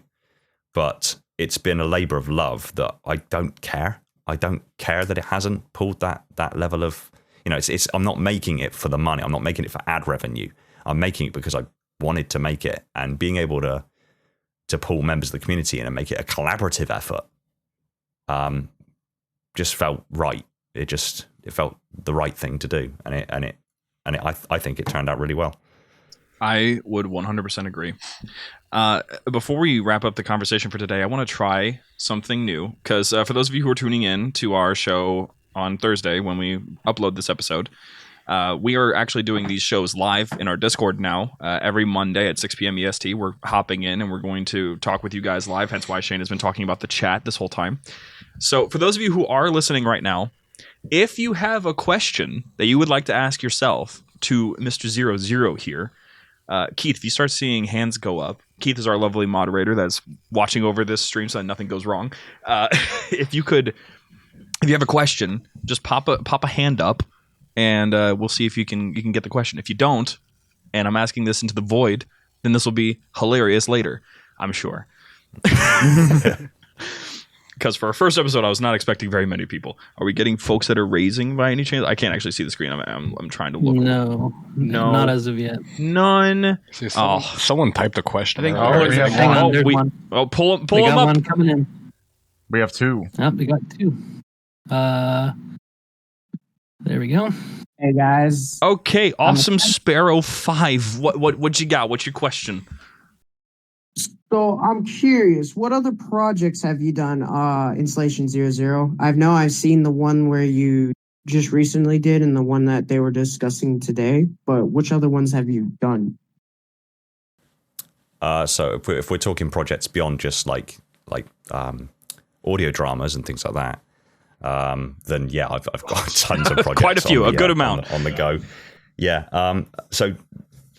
but it's been a labor of love that I don't care. I don't care that it hasn't pulled that level of, you know, it's I'm not making it for the money. I'm not making it for ad revenue. I'm making it because I wanted to make it, and being able to pull members of the community in and make it a collaborative effort just felt right. It felt the right thing to do, and I think it turned out really well. I would 100% agree. Before we wrap up the conversation for today, I want to try something new, because for those of you who are tuning in to our show on Thursday when we upload this episode, we are actually doing these shows live in our Discord now. Every Monday at 6 p.m. EST, we're hopping in and we're going to talk with you guys live, hence why Shane has been talking about the chat this whole time. So for those of you who are listening right now, if you have a question that you would like to ask yourself to Mr. 00 here, Keith, if you start seeing hands go up, Keith is our lovely moderator that's watching over this stream so that nothing goes wrong. If you have a question, just pop a hand up, and we'll see if you can get the question. If you don't, and I'm asking this into the void, then this will be hilarious later, I'm sure. Because for our first episode, I was not expecting very many people. Are we getting folks that are raising by any chance? I can't actually see the screen. I'm trying to look. No, not as of yet. None. See, someone typed a question. I think. we have Hang on, there's one. Pull We them got up. one coming in. We have two. Oh, we got two. There we go. Hey guys. Okay, awesome Sparrow 5. What you got? What's your question? So I'm curious, what other projects have you done? Installation 00. I've seen the one where you just recently did and the one that they were discussing today, but which other ones have you done? So if we're talking projects beyond just like audio dramas and things like that, then yeah, I've got tons of projects. Quite a few, a good amount on the go. Yeah. So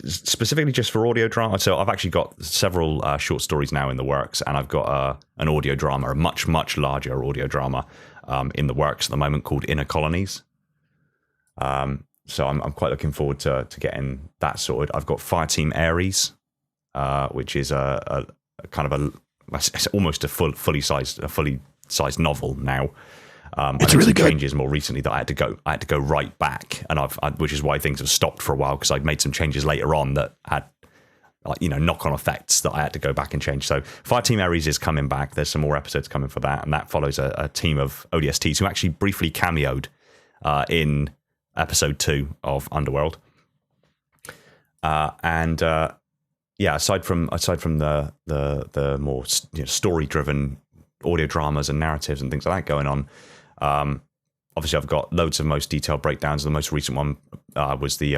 specifically just for audio drama, so I've actually got several short stories now in the works, and I've got an audio drama, a much larger audio drama in the works at the moment called Inner Colonies. So I'm quite looking forward to getting that sorted. I've got Fireteam Ares, which is a kind of it's almost a fully sized novel now. It's really good. Changes more recently that I had to go right back, and which is why things have stopped for a while, because I'd made some changes later on that had knock-on effects that I had to go back and change. So Fireteam Ares is coming back. There's some more episodes coming for that, and that follows a team of ODSTs who actually briefly cameoed in episode 2 of Underworld. Yeah, aside from the more story-driven audio dramas and narratives and things like that going on, obviously I've got loads of most detailed breakdowns. The most recent one was the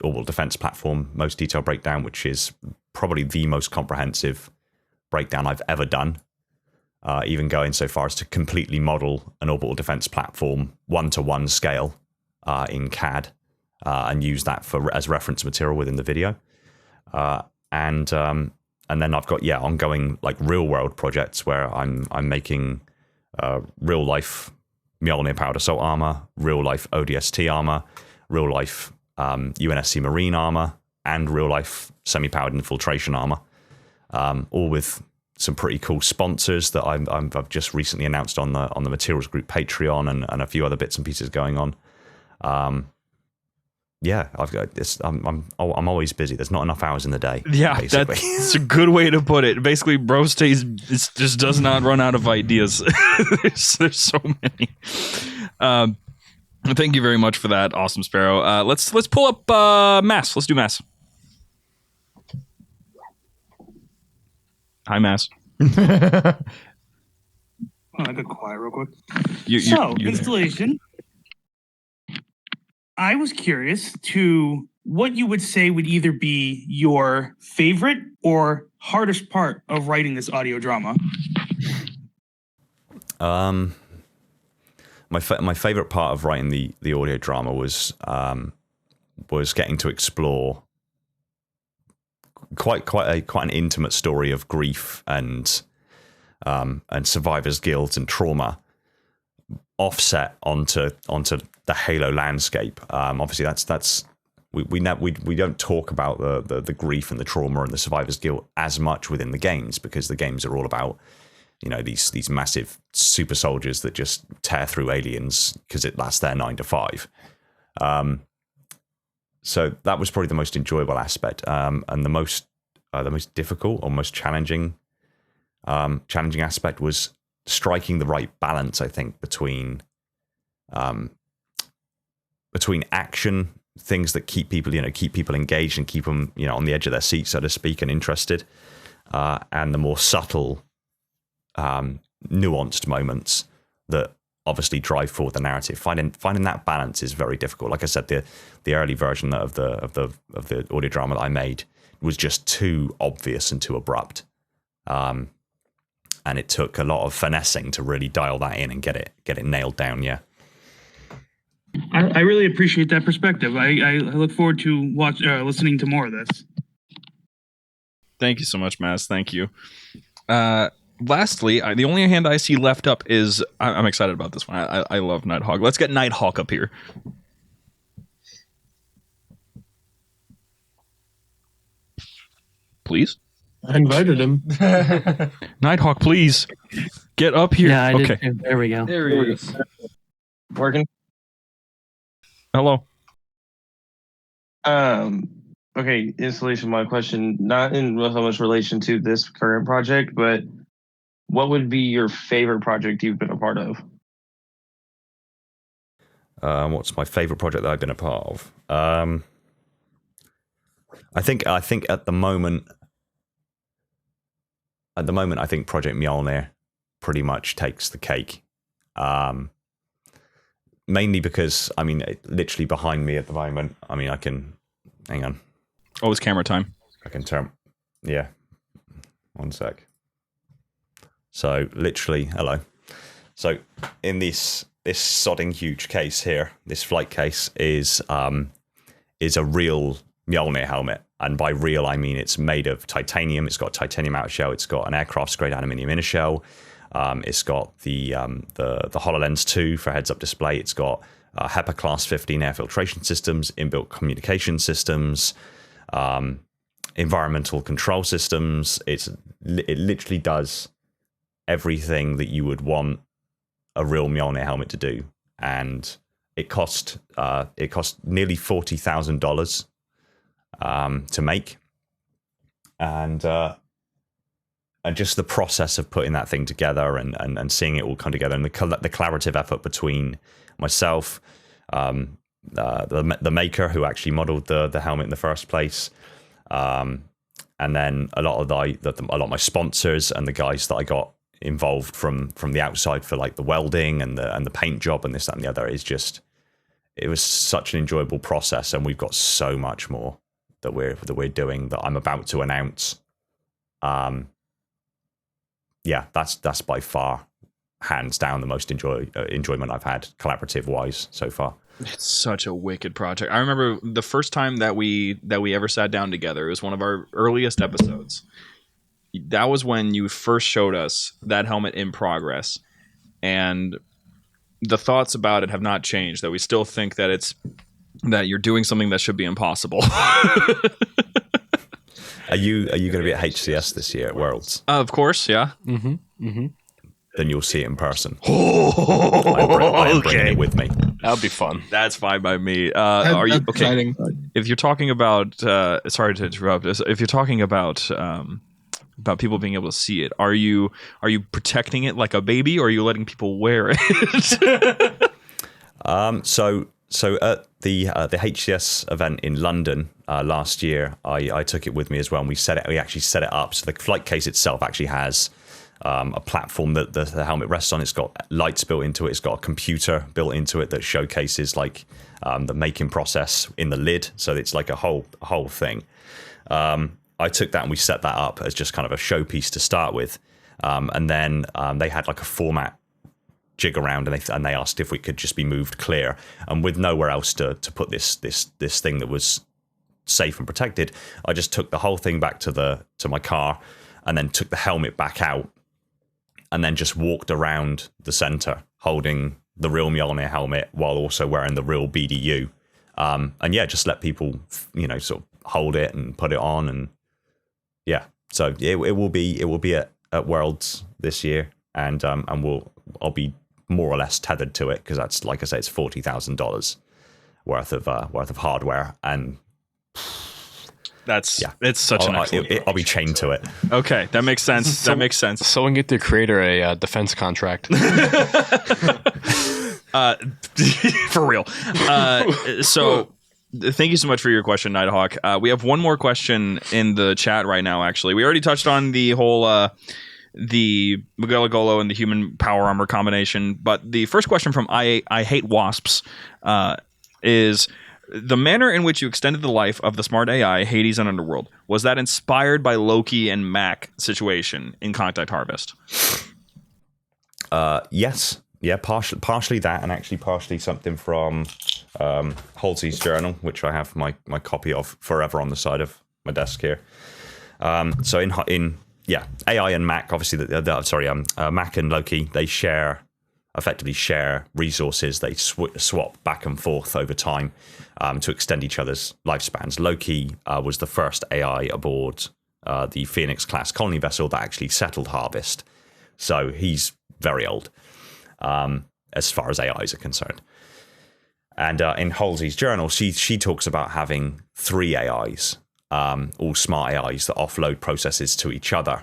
Orbital Defense Platform most detailed breakdown, which is probably the most comprehensive breakdown I've ever done. Even going so far as to completely model an orbital defense platform 1-to-1 scale in CAD and use that as reference material within the video. And then I've got ongoing like real world projects where I'm making real life Mjolnir powered assault armor, real life ODST armor, real life UNSC Marine armor, and real life semi-powered infiltration armor, all with some pretty cool sponsors that I've just recently announced on the Materials Group Patreon and a few other bits and pieces going on. I've got this. I'm always busy. There's not enough hours in the day. Yeah, basically. that's a good way to put it. Basically, bro just does not run out of ideas. there's so many. Thank you very much for that, Awesome Sparrow. Let's pull up Mass. Let's do Mass. Hi, Mass. I got quiet real quick. Installation. I was curious to what you would say would either be your favorite or hardest part of writing this audio drama. My favorite part of writing the audio drama was getting to explore quite an intimate story of grief and survivor's guilt and trauma offset onto the Halo landscape. Obviously that's we don't talk about the grief and the trauma and the survivor's guilt as much within the games, because the games are all about these massive super soldiers that just tear through aliens because that's their 9 to 5. So that was probably the most enjoyable aspect, and the most difficult or most challenging aspect was striking the right balance, I think, between action, things that keep people engaged and keep them on the edge of their seat, so to speak, and interested, and the more subtle, nuanced moments that obviously drive forward the narrative. Finding that balance is very difficult. Like I said, the early version of the audio drama that I made was just too obvious and too abrupt, and it took a lot of finessing to really dial that in and get it nailed down. Yeah, I really appreciate that perspective. I look forward to listening to more of this. Thank you so much, Maz. Thank you. Lastly, the only hand I see left up is I'm excited about this one. I love Nighthawk. Let's get Nighthawk up here. Please? I invited him. Nighthawk, please. Get up here. Yeah, I okay. did too. There we go. There he is. Working? Hello. Okay, installation, my question, not in so much relation to this current project, but what would be your favorite project you've been a part of? What's my favorite project that I've been a part of? I think at the moment, I think Project Mjolnir pretty much takes the cake. Mainly because, literally behind me at the moment, I can, hang on. Oh, it's camera time. I can turn, yeah, 1 sec. So literally, hello. So in this sodding huge case here, this flight case is a real Mjolnir helmet. And by real, I mean it's made of titanium. It's got a titanium outer shell. It's got an aircraft grade aluminium inner shell. It's got the HoloLens 2 for heads-up display. It's got HEPA Class 15 air filtration systems, inbuilt communication systems, environmental control systems. It literally does everything that you would want a real Mjolnir helmet to do, and it cost nearly $40,000 to make, and just the process of putting that thing together and seeing it all come together, and the collaborative effort between myself, the maker who actually modeled the helmet in the first place, and then a lot of my sponsors and the guys that I got involved from the outside for like the welding and the paint job and this, that, and the other. It was such an enjoyable process, and we've got so much more that we're doing that I'm about to announce yeah, that's by far, hands down, the most enjoyment I've had collaborative wise so far. It's such a wicked project. I remember the first time that we ever sat down together. It was one of our earliest episodes. That was when you first showed us that helmet in progress, and the thoughts about it have not changed. That we still think that you're doing something that should be impossible. Are you going to be at HCS this year at Worlds? Of course, yeah. Then you'll see it in person. I'm bringing it with me. That would be fun. That's fine by me. Are you okay? Exciting. If you're talking about, sorry to interrupt. If you're talking about people being able to see it, are you protecting it like a baby, or are you letting people wear it? So at the HCS event in London last year, I took it with me as well, and we actually set it up. So the flight case itself actually has a platform that the helmet rests on. It's got lights built into it. It's got a computer built into it that showcases like the making process in the lid. So it's like a whole thing. I took that and we set that up as just kind of a showpiece to start with, and then they had like a format jig around, and they asked if we could just be moved clear, and with nowhere else to put this thing that was safe and protected, I just took the whole thing back to my car, and then took the helmet back out, and then just walked around the center holding the real Mjolnir helmet while also wearing the real BDU, and yeah, just let people sort of hold it and put it on, and yeah, so it will be at Worlds this year, and I'll be more or less tethered to it, because that's, like I say, it's $40,000 worth of hardware, and it's such an excellent. I'll be chained to it. Okay, that makes sense. That makes sense. Someone get the creator a defense contract. For real. So thank you so much for your question, Nighthawk. We have one more question in the chat right now, actually. We already touched on the whole the McGulligolo and the human power armor combination, but the first question from I Hate Wasps is: the manner in which you extended the life of the smart AI, Hades and Underworld, was that inspired by Loki and Mac situation in Contact Harvest? Yes. Yeah, partially that, and actually partially something from Halsey's journal, which I have my copy of forever on the side of my desk here. So in AI and Mac, obviously, Mac and Loki, they effectively share resources. They swap back and forth over time to extend each other's lifespans. Loki was the first AI aboard the Phoenix class colony vessel that actually settled Harvest, so he's very old as far as AIs are concerned. And in Halsey's journal, she talks about having 3 AIs, all smart AIs that offload processes to each other,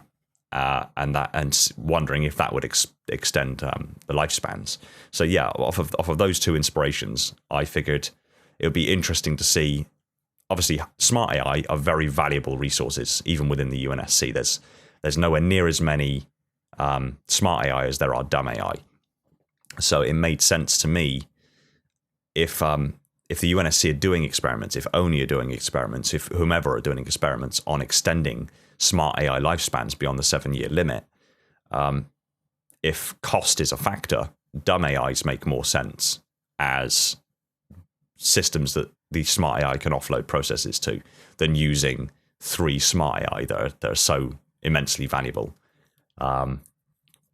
and wondering if that would extend the lifespans. So yeah, off of those 2 inspirations, I figured it would be interesting to see. Obviously, smart AI are very valuable resources, even within the UNSC. There's nowhere near as many smart AI as there are dumb AI. So it made sense to me if the UNSC are doing experiments, if ONI are doing experiments, if whomever are doing experiments on extending smart AI lifespans beyond the 7-year limit, if cost is a factor, dumb AIs make more sense as systems that the smart AI can offload processes to than using 3 smart AI that are so immensely valuable.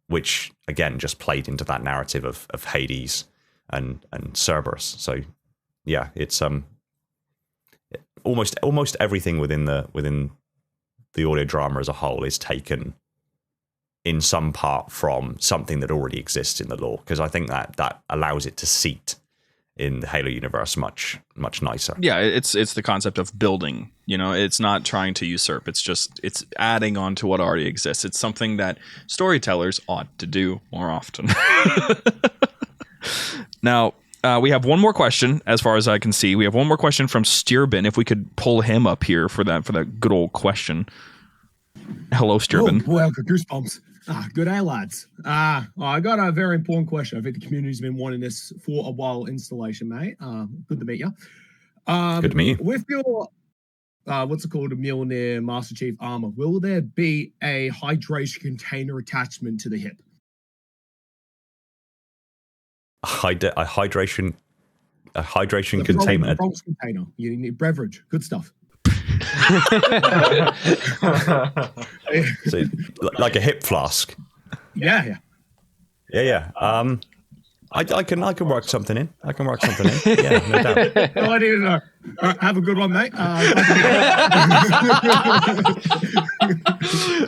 Which again just played into that narrative of Hades and Cerberus. So yeah, it's almost everything within the audio drama as a whole is taken in some part from something that already exists in the lore, because I think that allows it to seat in the Halo universe much nicer. Yeah, it's the concept of building. It's not trying to usurp. It's adding on to what already exists. It's something that storytellers ought to do more often. Now, we have one more question, as far as I can see. We have one more question from Sturbin. If we could pull him up here for that good old question. Hello, Sturbin. Oh, boy, I've got goosebumps. Good day, lads. I got a very important question. I think the community's been wanting this for a while. Installation, mate. Good to meet you. Good to meet you. With your what's it called, a Mjolnir Master Chief armor, will there be a hydration container attachment to the hip? A hydration The containment. Bronx container. You need beverage. Good stuff. So, like a hip flask. Yeah. Yeah. I can work something in. Yeah, no doubt. No, I didn't know. Have a good one, mate.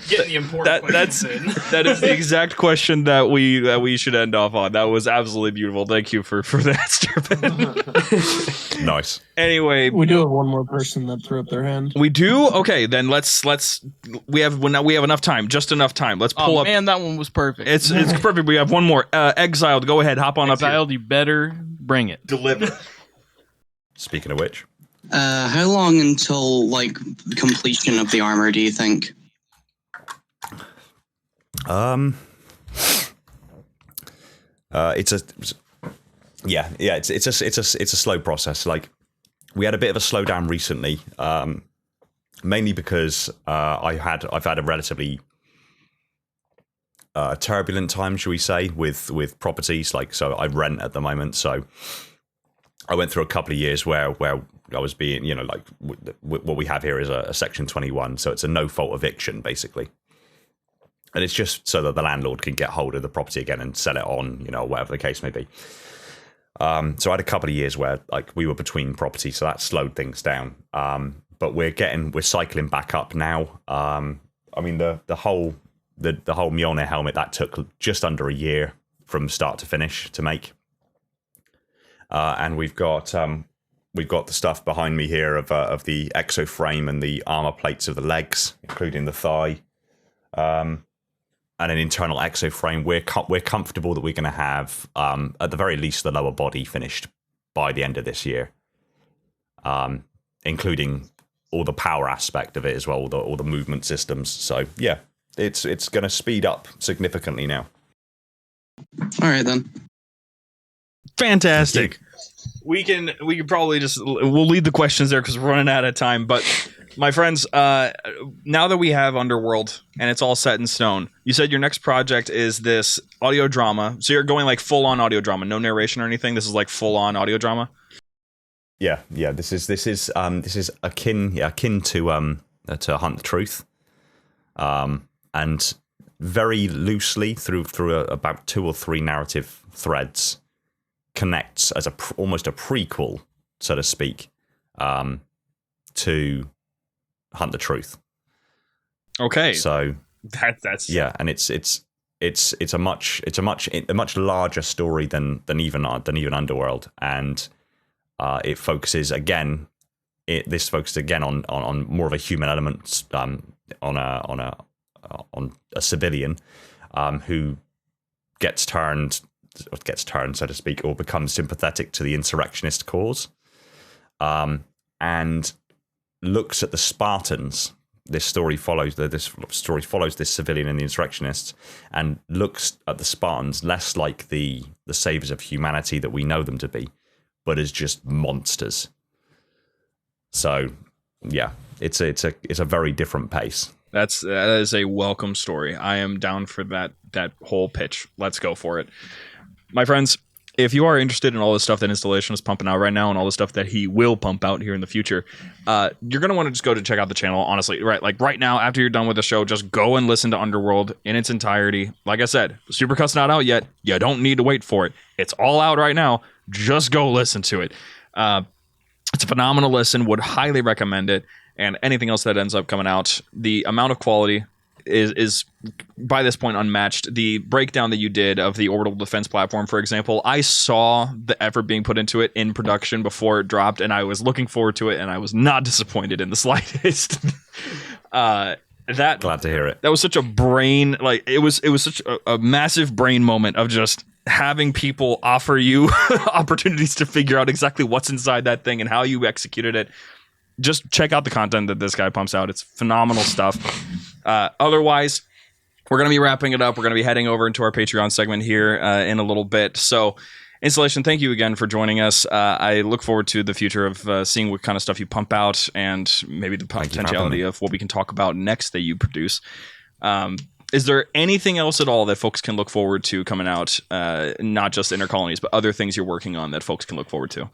Getting the important questions in. That is the exact question that we should end off on. That was absolutely beautiful. Thank you for that, Jafet. Nice. Anyway, We do have one more person that threw up their hand. we do. Okay, then let's we have enough time, just enough time. Let's pull Oh up. man, that one was perfect. It's perfect. We have one more. Exiled, go ahead, hop on Exiled, you better bring it. Deliver. Speaking of which, how long until like completion of the armor do you think? It's a slow process. Like, we had a bit of a slowdown recently, mainly because I've had a relatively turbulent time, shall we say, with properties. Like, so I rent at the moment, so I went through a couple of years where I was being, like what we have here is a Section 21, so it's a no-fault eviction, basically. And it's just so that the landlord can get hold of the property again and sell it on, whatever the case may be. So I had a couple of years where like we were between properties, so that slowed things down. But we're cycling back up now. I mean, the whole Mjolnir helmet, that took just under a year from start to finish to make. And we've got the stuff behind me here of the exo frame and the armor plates of the legs, including the thigh. And an internal exo frame. We're comfortable that we're going to have, at the very least, the lower body finished by the end of this year, including all the power aspect of it as well, all the movement systems. So yeah, it's going to speed up significantly now. All right then. Fantastic. We can probably we'll leave the questions there because we're running out of time. But my friends, now that we have Underworld and it's all set in stone, you said your next project is this audio drama. So you're going like full on audio drama, no narration or anything. This is like full on audio drama. Yeah. This is akin to Hunt the Truth, and very loosely through about 2 or 3 narrative threads connects as almost a prequel, so to speak, to Hunt the Truth. Okay. So that's yeah, and it's a much larger story than even Underworld, and it focuses again. This focuses again on more of a human element, on a civilian who gets turned, so to speak, or becomes sympathetic to the insurrectionist cause, and looks at the Spartans. This story follows this civilian and the insurrectionists, and looks at the Spartans less like the saviors of humanity that we know them to be, but as just monsters. So yeah, it's a very different pace. That is a welcome story. I am down for that whole pitch. Let's go for it. My friends, if you are interested in all the stuff that Installation is pumping out right now and all the stuff that he will pump out here in the future, you're going to want to just go to check out the channel, honestly. Right, like right now, after you're done with the show, just go and listen to Underworld in its entirety. Like I said, Supercut's not out yet. You don't need to wait for it. It's all out right now. Just go listen to it. It's a phenomenal listen. Would highly recommend it. And anything else that ends up coming out, the amount of quality is by this point unmatched. The breakdown that you did of the orbital defense platform, for example, I saw the effort being put into it in production before it dropped, and I was looking forward to it, and I was not disappointed in the slightest. Glad to hear it. That was such a brain, like it was such a massive brain moment of just having people offer you opportunities to figure out exactly what's inside that thing and how you executed it. Just check out the content that this guy pumps out. It's phenomenal stuff. Otherwise, we're going to be wrapping it up. We're going to be heading over into our Patreon segment here in a little bit. So Installation, thank you again for joining us. I look forward to the future of seeing what kind of stuff you pump out and maybe the potentiality of what we can talk about next that you produce. Is there anything else at all that folks can look forward to coming out, not just Inner Colonies, but other things you're working on that folks can look forward to?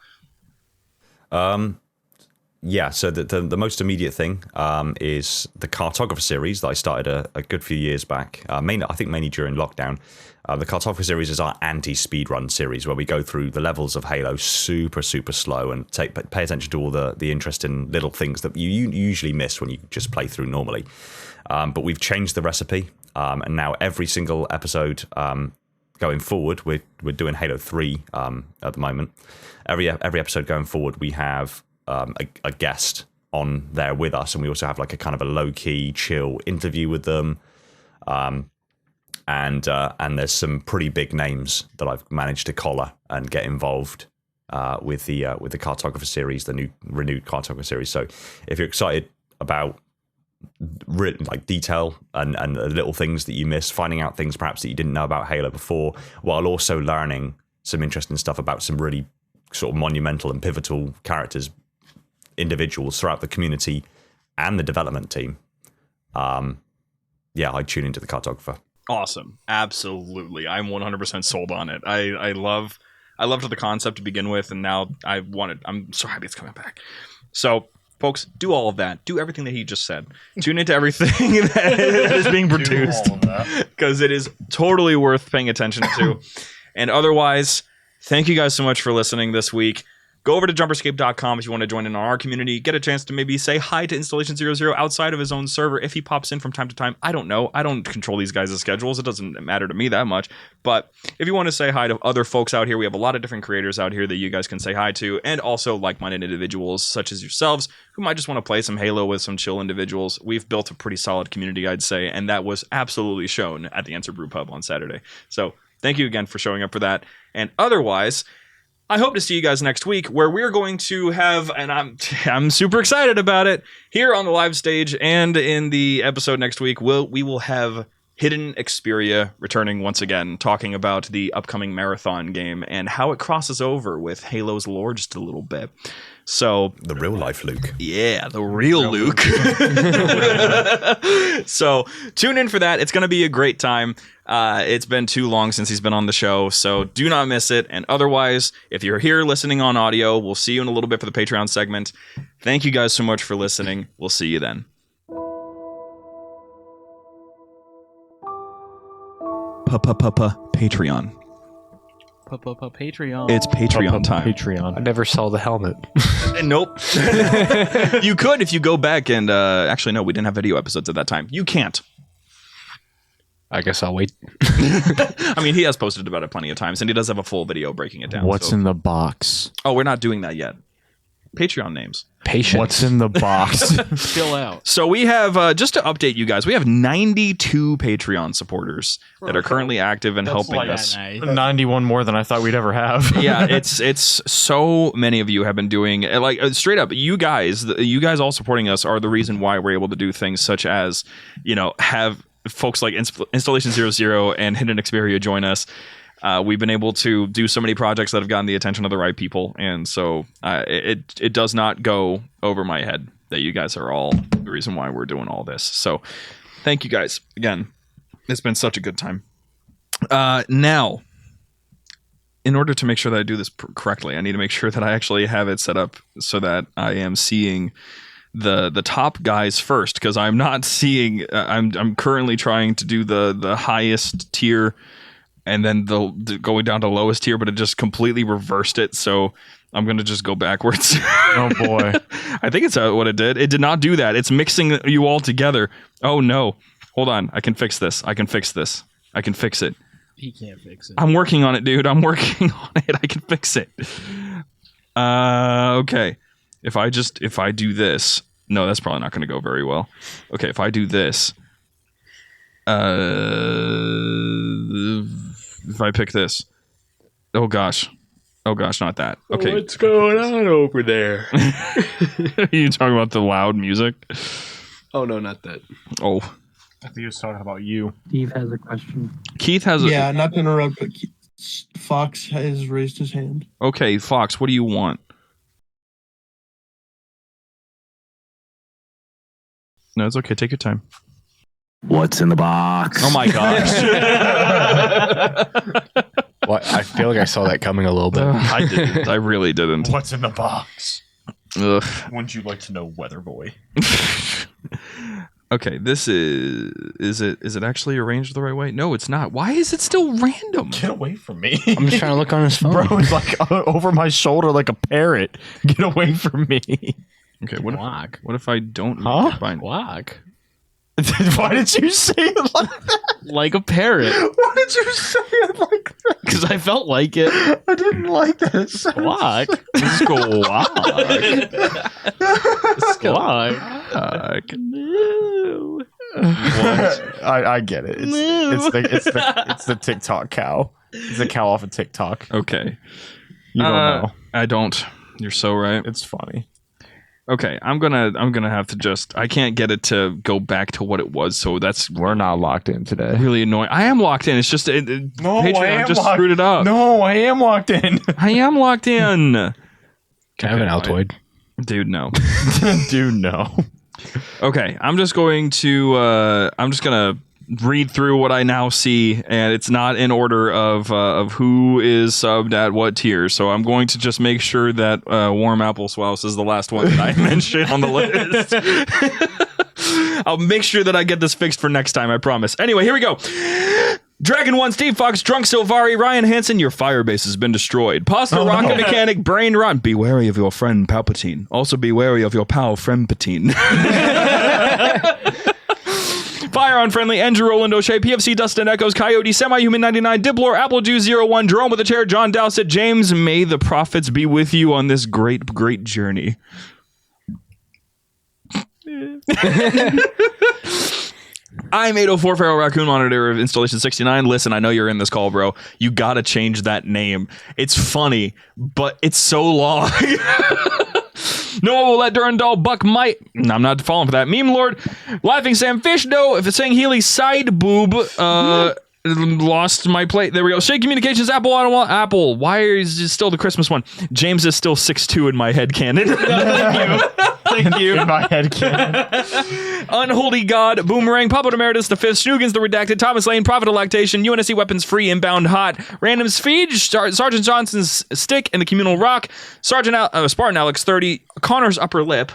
Yeah, so the most immediate thing is the Cartographer series that I started a good few years back, I think mainly during lockdown. The Cartographer series is our anti-speedrun series where we go through the levels of Halo super, super slow and pay attention to all the interesting little things that you usually miss when you just play through normally. But we've changed the recipe, and now every single episode going forward, we're doing Halo 3 at the moment. Every episode going forward, we have a guest on there with us, and we also have like a kind of a low-key, chill interview with them. And there's some pretty big names that I've managed to collar and get involved with the Cartographer series, the new renewed Cartographer series. So if you're excited about like detail and the little things that you miss, finding out things perhaps that you didn't know about Halo before, while also learning some interesting stuff about some really sort of monumental and pivotal characters, individuals throughout the community and the development team, I'd tune into the Cartographer. Awesome. Absolutely. I'm 100% sold on it. I loved the concept to begin with, and now I'm so happy it's coming back. So, folks, do all of that. Do everything that he just said. Tune into everything that is being produced, because it is totally worth paying attention to. And otherwise, thank you guys so much for listening this week. Go over to JumperScape.com if you want to join in on our community. Get a chance to maybe say hi to Installation 00 outside of his own server if he pops in from time to time. I don't know. I don't control these guys' schedules. It doesn't matter to me that much. But if you want to say hi to other folks out here, we have a lot of different creators out here that you guys can say hi to, and also like-minded individuals such as yourselves who might just want to play some Halo with some chill individuals. We've built a pretty solid community, I'd say, and that was absolutely shown at the Answer Brew Pub on Saturday. So thank you again for showing up for that. And otherwise, I hope to see you guys next week, where we're going to have, and I'm super excited about it, here on the live stage and in the episode next week, we will have Hidden Xperia returning once again, talking about the upcoming marathon game and how it crosses over with Halo's lore just a little bit. So the real life Luke. Yeah, the real Luke. So tune in for that. It's going to be a great time. It's been too long since he's been on the show, so do not miss it. And otherwise, if you're here listening on audio, we'll see you in a little bit for the Patreon segment. Thank you guys so much for listening. We'll see you then. Patreon. Patreon. It's Patreon time. Patreon. I never saw the helmet. Nope. You could if you go back and actually no, we didn't have video episodes at that time. You can't. I guess I'll wait. I mean, he has posted about it plenty of times, and he does have a full video breaking it down. What's in the box? Oh, we're not doing that yet. Patreon names. Patience. What's in the box? Chill out. So we have, just to update you guys, we have 92 Patreon supporters that are currently active and helping us. Nice. 91 more than I thought we'd ever have. Yeah, it's so many of you have been doing, like, straight up, you guys all supporting us are the reason why we're able to do things such as, have folks like Installation 00 and Hidden Xperia join us. We've been able to do so many projects that have gotten the attention of the right people, and so it does not go over my head that you guys are all the reason why we're doing all this. So thank you guys again. It's been such a good time. Now, in order to make sure that I do this correctly, I need to make sure that I actually have it set up so that I am seeing the top guys first, because I'm not seeing. I'm currently trying to do the highest tier, and then the going down to lowest tier, but it just completely reversed it. So I'm going to just go backwards. Oh boy. I think it's what it did. It did not do that. It's mixing you all together. Oh no. Hold on. I can fix this. I can fix it. He can't fix it. I'm working on it, dude. I'm working on it. I can fix it. Okay. If I do this, no, that's probably not going to go very well. Okay. If I do this, if I pick this, oh gosh, not that. Okay. What's going on over there? Are you talking about the loud music? Oh, no, not that. Oh. I think he was talking about you. Steve has a question. Keith has Yeah, not to interrupt, but Fox has raised his hand. Okay, Fox, what do you want? No, it's okay. Take your time. What's in the box? Oh my gosh. What? I feel like I saw that coming a little bit. I didn't. I really didn't. What's in the box? Ugh. Wouldn't you like to know, Weather Boy? Okay, this is it actually arranged the right way? No, it's not. Why is it still random? Get away from me. I'm just trying to look on his phone. Bro, it's like over my shoulder like a parrot. Get away from me. Okay, what if I don't make Huh? it bind? Block. Why did you say it like that? Like a parrot. Why did you say it like that? Because I felt like it. I didn't like that. Squawk. Squawk. Squawk. I get it. It's the TikTok cow. It's a cow off of TikTok. Okay. You don't know. I don't. You're so right. It's funny. Okay, I'm gonna have to just. I can't get it to go back to what it was, so we're not locked in today. Really annoying. I am locked in. It's just Patreon just screwed it up. No, I am locked in. I am locked in. Can I have an Altoid? Dude, no. Dude, no. Okay, I'm just gonna read through what I now see, and it's not in order of who is subbed at what tier. So I'm going to just make sure that Warm Applesauce is the last one that I mentioned on the list. I'll make sure that I get this fixed for next time, I promise. Anyway, here we go. Dragon 1, Steve Fox, Drunk Silvari, Ryan Hansen, your fire base has been destroyed. Pasta Rocket Mechanic, Brain Rot, be wary of your friend Palpatine. Also be wary of your pal Frempatine. Fire Unfriendly, Andrew Roland O'Shea, PFC Dustin Echoes, Coyote, Semi-Human 99, Diblor, Apple Juice 01, Jerome with a chair, John Dowsett, James, may the prophets be with you on this great, great journey. I'm 804 Feral Raccoon, monitor of installation 69. Listen, I know you're in this call, bro. You gotta change that name. It's funny, but it's so long. No one will let Durandal Buck might. No, I'm not falling for that. Meme Lord, Laughing Sam Fish, no. If it's saying Healy side boob, lost my plate. There we go. Shade Communications, Apple, Apple. Why is it still the Christmas one? James is still 6'2" in my head canon. Thank you. In my head canon. Unholy God, Boomerang, Papa Emeritus the Fifth, Snoogans the Redacted, Thomas Lane, Prophet of Lactation, UNSC Weapons Free, Inbound Hot, Random Speed, Sergeant Johnson's Stick and the Communal Rock, Spartan Alex 30, Connor's Upper Lip.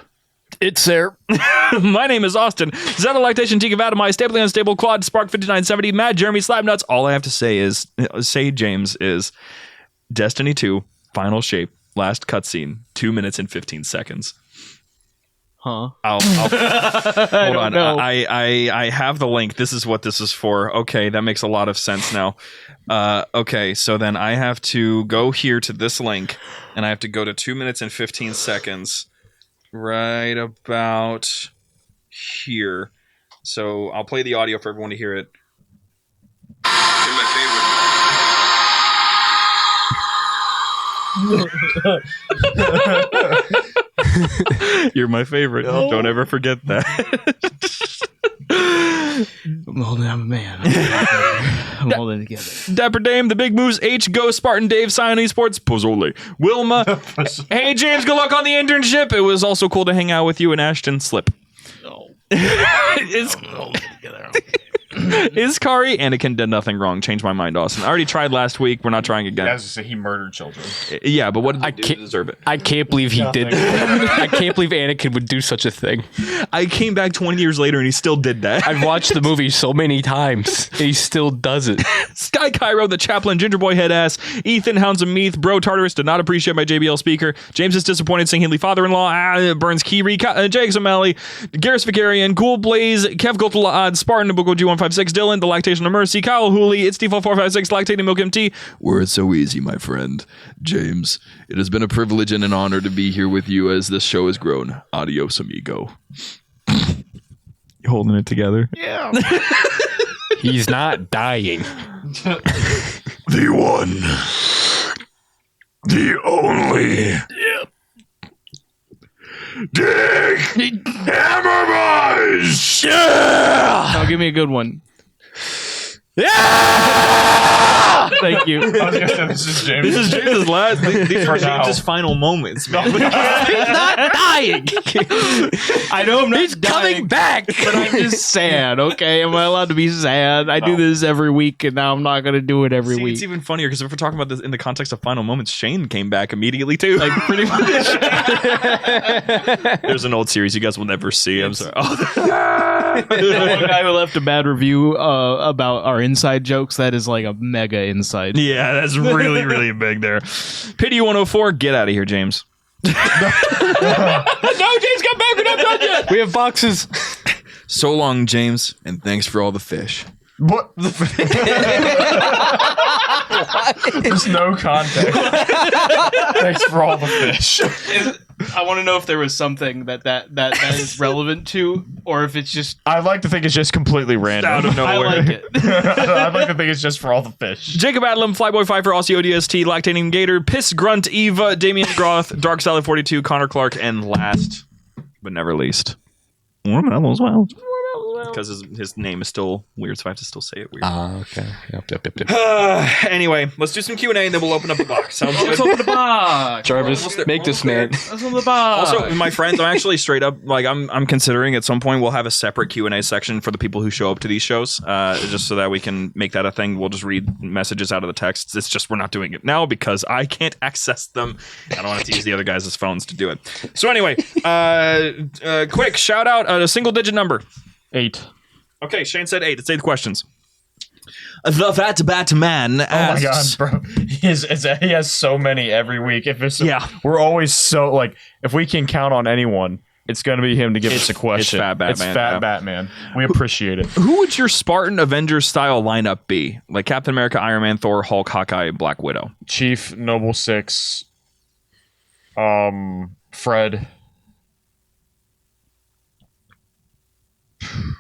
It's there. My name is Austin. Zeta Lactation, Tika Vatamai, Stably Unstable, Quad, Spark 5970, Mad Jeremy, Slapnuts. All I have to say, James, is Destiny 2, Final Shape, last cutscene, 2 minutes and 15 seconds. Huh? I'll hold on. I have the link. This is what this is for. Okay, that makes a lot of sense now. Okay, so then I have to go here to this link, and I have to go to 2 minutes and 15 seconds. Right about here. So I'll play the audio for everyone to hear it. You're my favorite. No. Don't ever forget that. I'm a man. I'm holding together. Dapper Dame, The Big Moose, H, Go, Spartan Dave, ScionEsports, Pozzoli, Wilma. Hey, James, good luck on the internship. It was also cool to hang out with you and Ashton Slip. No. Is Kari? Anakin did nothing wrong. Change my mind, Austin. I already tried last week. We're not trying again. As I say, he murdered children. Yeah, but what did he do to deserve it? I can't believe he did that. I can't believe Anakin would do such a thing. I came back 20 years later and he still did that. I've watched the movie so many times and he still does it. Sky Cairo, the chaplain, Ginger Boy Head Ass, Ethan, Hounds of Meath, Bro Tartarus did not appreciate my JBL speaker. James is disappointed seeing Healy father-in-law, Burns Kiri, Jags O'Malley, Garrus Vicarian, Cool Blaze, Kev Gotala, Spartan, Nabucco G156, Dylan, The Lactation of Mercy, Kyle Hooley, It's Default 456, Lactating Milk MT. Were it so easy, my friend. James, it has been a privilege and an honor to be here with you as this show has grown. Adios, amigo. You holding it together? Yeah. He's not dying. The one. The only. Dick Hammer Boys! Yeah! Now give me a good one. Yeah! Thank you. I was gonna say this is James. This is James's last. These are James's final moments, man. He's not dying. I know I'm not. He's coming back. but I'm just sad. Okay, am I allowed to be sad? I do this every week, and now I'm not going to do it every week. It's even funnier because if we're talking about this in the context of final moments, Shane came back immediately too. Like pretty much. There's an old series you guys will never see. I'm sorry. The one guy who left a bad review about our inside jokes. That is like a mega inside. Yeah, that's really, really big there. Pity 104, get out of here, James. No, James, come back. We're not done yet. We have boxes. So long, James, and thanks for all the fish. What? There's no context. Thanks for all the fish. I want to know if there was something that is relevant to, or if it's just. I'd like to think it's just completely random. Out of nowhere. I like it. I'd like to think it's just for all the fish. Jacob Adlam, Flyboy Pfeiffer, Aussie ODST, Lactating Gator, Piss Grunt, Eva, Damian Groth, Dark Salad 42, Connor Clark, and last but never least, Warmanello as well. Because his name is still weird, so I have to still say it weird. Okay. Yep. Anyway, let's do some Q&A and then we'll open up the box. Sounds good? Let's open the box. Jarvis, make this man. Let's open the box. Also, my friends, I'm actually straight up like I'm considering at some point we'll have a separate Q&A section for the people who show up to these shows, just so that we can make that a thing. We'll just read messages out of the texts. It's just we're not doing it now because I can't access them. I don't want to use the other guys' phones to do it. So anyway, quick shout out a single digit number. 8. Okay, Shane said 8. Let's say the questions. The Fat Batman asks... Oh my god, bro. He has so many every week. We're always so, like, if we can count on anyone, it's going to be him to give us a question. It's Fat Batman. It's Fat Batman. We appreciate it. Who would your Spartan Avengers style lineup be? Like Captain America, Iron Man, Thor, Hulk, Hawkeye, Black Widow. Chief, Noble Six, Fred.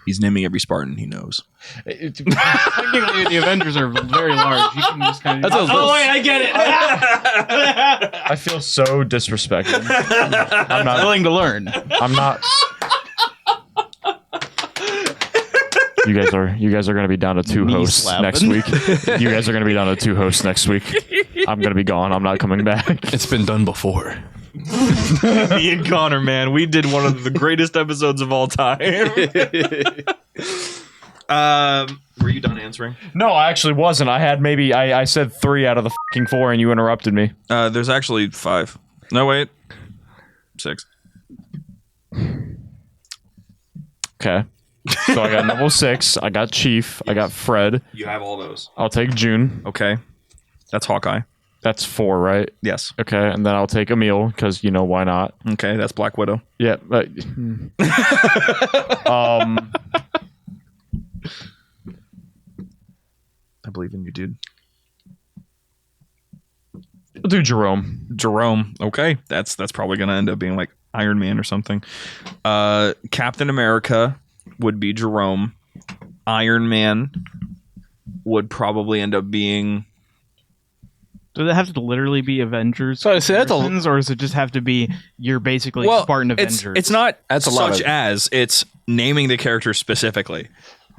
He's naming every Spartan he knows. Technically, the Avengers are very large. You can just kind of. Oh wait, I get it. I feel so disrespected. I'm not willing to learn. I'm not. You guys are going to be down to 2 hosts next week. You guys are going to be down to 2 hosts next week. I'm going to be gone. I'm not coming back. It's been done before. Me and Connor, man, we did one of the greatest episodes of all time. Were you done answering? No, I actually wasn't. I had I said 3 out of the fucking 4 and you interrupted me. There's actually 5. No, wait. 6. Okay. So I got Noble 6, I got Chief, I got Fred. You have all those. I'll take June. Okay. That's Hawkeye. That's 4, right? Yes. Okay, and then I'll take Emil, because, why not? Okay, that's Black Widow. Yeah. I believe in you, dude. I'll do Jerome. Jerome. Okay. That's probably going to end up being like Iron Man or something. Captain America would be Jerome. Iron Man would probably end up being... Does it have to literally be Avengers? So I say that's or does it just have to be you're basically Spartan Avengers? It's not that's a lot such as it's naming the character specifically.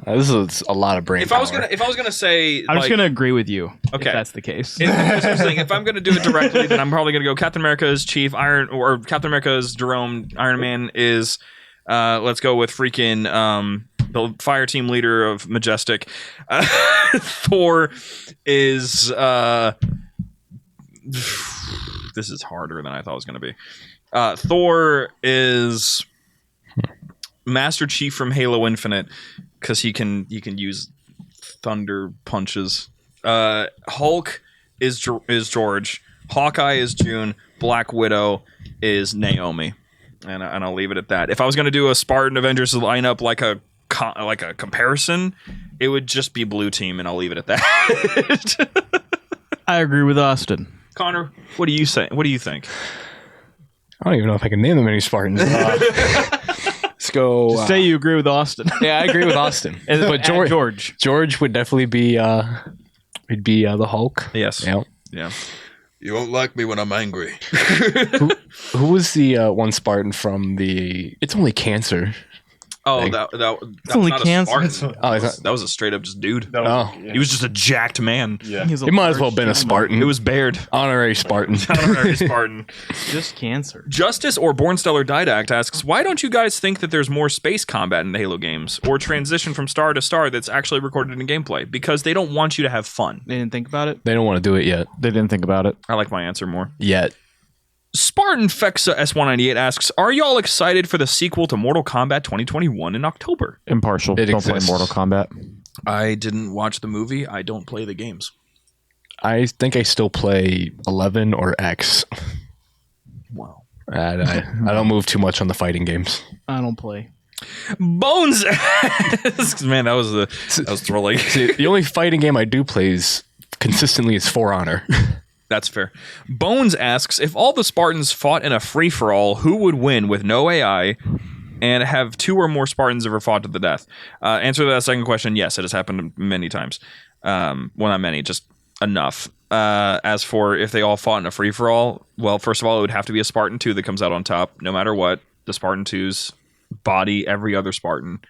This is a lot of brain If power. I was gonna say, I'm just gonna agree with you. Okay, if that's the case. That's what I'm saying. If I'm gonna do it directly, then I'm probably gonna go Captain America is Chief, or Captain America is Jerome. Iron Man is, let's go with freaking the fire team leader of Majestic. Thor is this is harder than I thought it was gonna be. Thor is Master Chief from Halo Infinite. Because he can use thunder punches. Hulk is George. Hawkeye is June. Black Widow is Naomi. And I'll leave it at that. If I was going to do a Spartan Avengers lineup like a comparison, it would just be Blue Team, and I'll leave it at that. I agree with Austin. Connor, what do you say? What do you think? I don't even know if I can name them any Spartans. Let's go. Just say you agree with Austin. Yeah, I agree with Austin. But George would definitely be he'd be the Hulk. Yes. Yeah. You won't like me when I'm angry. Who was the one Spartan from the? It's only Cancer. Oh, thing. that It's only not a cancer. Spartan. Oh, that was a straight up just dude. He was just a jacked man. Yeah. He might as well have been a Spartan. It was Baird. Honorary Spartan. Honorary Spartan. Just cancer. Justice or Born Stellar Didact asks, why don't you guys think that there's more space combat in the Halo games or transition from star to star that's actually recorded in gameplay? Because they don't want you to have fun. They didn't think about it? They don't want to do it yet. They didn't think about it. I like my answer more. Yet. Spartan Fexa S198 asks, are y'all excited for the sequel to Mortal Kombat 2021 in October? Impartial. Don't play Mortal Kombat. I didn't watch the movie. I don't play the games. I think I still play 11 or X. Wow. I don't move too much on the fighting games. I don't play. Bones asks, man, that was thrilling. See, the only fighting game I do play consistently is For Honor. That's fair. Bones asks, if all the Spartans fought in a free-for-all, who would win with no AI and have 2 or more Spartans ever fought to the death? Answer to that second question, yes, it has happened many times. Well, not many, just enough. As for if they all fought in a free-for-all, well, first of all, it would have to be a Spartan 2 that comes out on top, no matter what. The Spartan 2s body every other Spartan.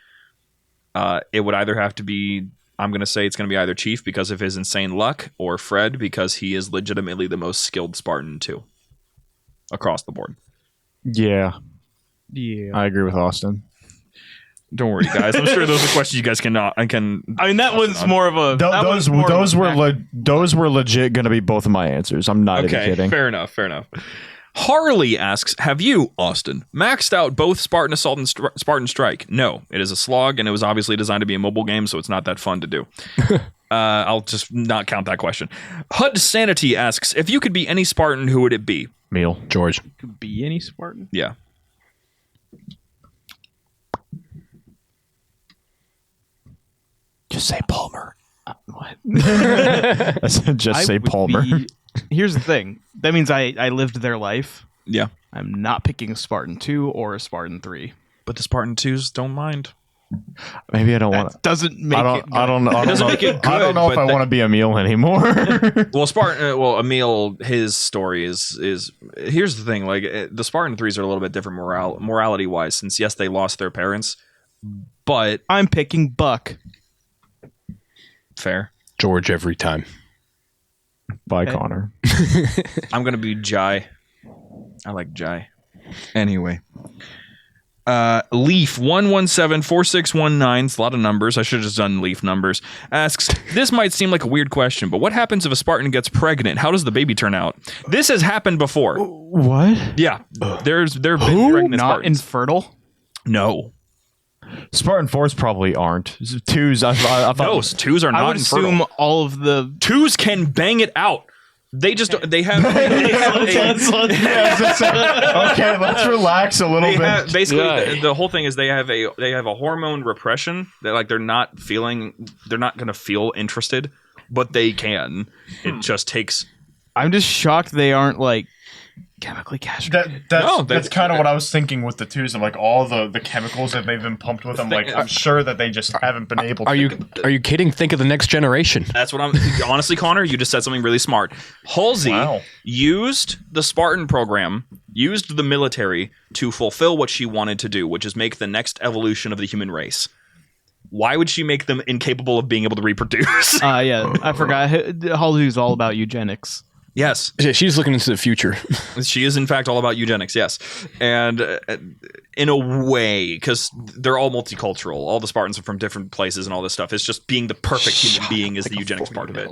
It would either have to be... I'm going to say it's going to be either Chief because of his insane luck or Fred because he is legitimately the most skilled Spartan too. Across the board. Yeah. Yeah. I agree with Austin. Don't worry, guys. I'm sure those are questions you guys can. I mean, that one's more of a. Those were legit going to be both of my answers. I'm not even kidding. Fair enough. Harley asks, have you, Austin, maxed out both Spartan Assault and Spartan Strike? No, it is a slog, and it was obviously designed to be a mobile game, so it's not that fun to do. I'll just not count that question. Hud Sanity asks, if you could be any Spartan, who would it be? Meal. George. Could be any Spartan? Yeah. Just say Palmer. What? Just say Palmer. Here's the thing. That means I lived their life. Yeah. I'm not picking a Spartan 2 or a Spartan 3. But the Spartan 2s don't mind. Maybe I don't want to. Doesn't make it good. I don't know. It doesn't make it good. I don't know if I want to be Emil anymore. Well, Emil, his story is here's the thing. Like the Spartan 3s are a little bit different morality wise, since yes, they lost their parents, but I'm picking Buck. Fair. George every time. Bye, Connor. I'm gonna be Jai. I like Jai. Anyway. Leaf 1174619, it's a lot of numbers. I should have just done Leaf numbers. Asks, this might seem like a weird question, but what happens if a Spartan gets pregnant? How does the baby turn out? This has happened before. What? Yeah. There have been pregnant Not Spartans. infertile? No. Spartan 4s probably aren't. 2s, I thought. No, 2s are not I would infertile. assume all of the 2s can bang it out. They just they have Okay, let's relax a little bit. Basically, the whole thing is they have a hormone repression that like they're not going to feel interested, but they can. It just takes. I'm just shocked they aren't like chemically castrated. That's kind of what I was thinking with the 2s of like all the chemicals that they've been pumped with. I'm sure that they just haven't been able to. Are you kidding? Think of the next generation. That's what I'm honestly, Connor, you just said something really smart. Halsey used the Spartan program, used the military to fulfill what she wanted to do, which is make the next evolution of the human race. Why would she make them incapable of being able to reproduce? Yeah, I forgot. Halsey's all about eugenics. Yes. She's looking into the future. She is, in fact, all about eugenics, yes. And in a way, because they're all multicultural. All the Spartans are from different places and all this stuff. It's just being the perfect human being is the eugenics part of it.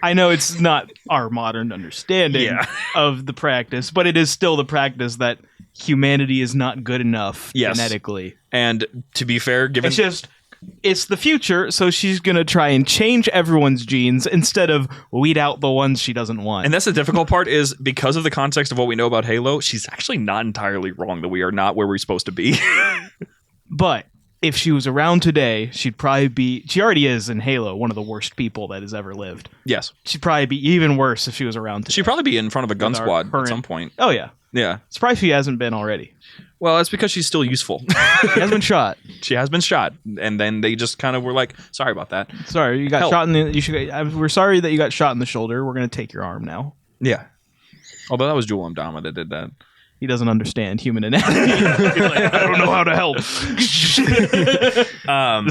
I know it's not our modern understanding of the practice, but it is still the practice that humanity is not good enough genetically. And to be fair, given... It's the future, so she's going to try and change everyone's genes instead of weed out the ones she doesn't want. And that's the difficult part is because of the context of what we know about Halo, she's actually not entirely wrong that we are not where we're supposed to be. But if she was around today, she'd probably be... She already is in Halo, one of the worst people that has ever lived. Yes. She'd probably be even worse if she was around today. She'd probably be in front of a gun squad at some point. Oh, yeah. Yeah. Surprised she hasn't been already. Well, that's because she's still useful. She has been shot. She has been shot, and then they just kind of were like, "Sorry about that. Sorry, you got shot in the. We're sorry that you got shot in the shoulder. We're gonna take your arm now." Yeah. Although that was Jewel Amdama that did that. He doesn't understand human anatomy. He's like, I don't know how to help. Does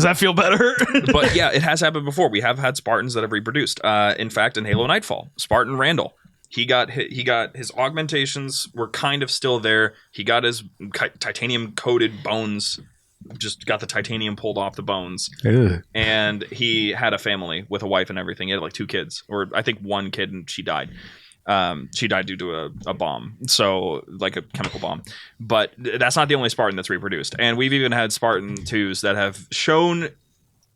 that feel better? But yeah, it has happened before. We have had Spartans that have reproduced. In fact, in Halo Nightfall, Spartan Randall, he got his augmentations were kind of still there. He got his titanium coated bones, just got the titanium pulled off the bones. Ugh. And he had a family with a wife and everything. He had like 2 kids, or I think 1 kid, and she died. She died due to a bomb, so like a chemical bomb. But that's not the only Spartan that's reproduced. And we've even had Spartan 2s that have shown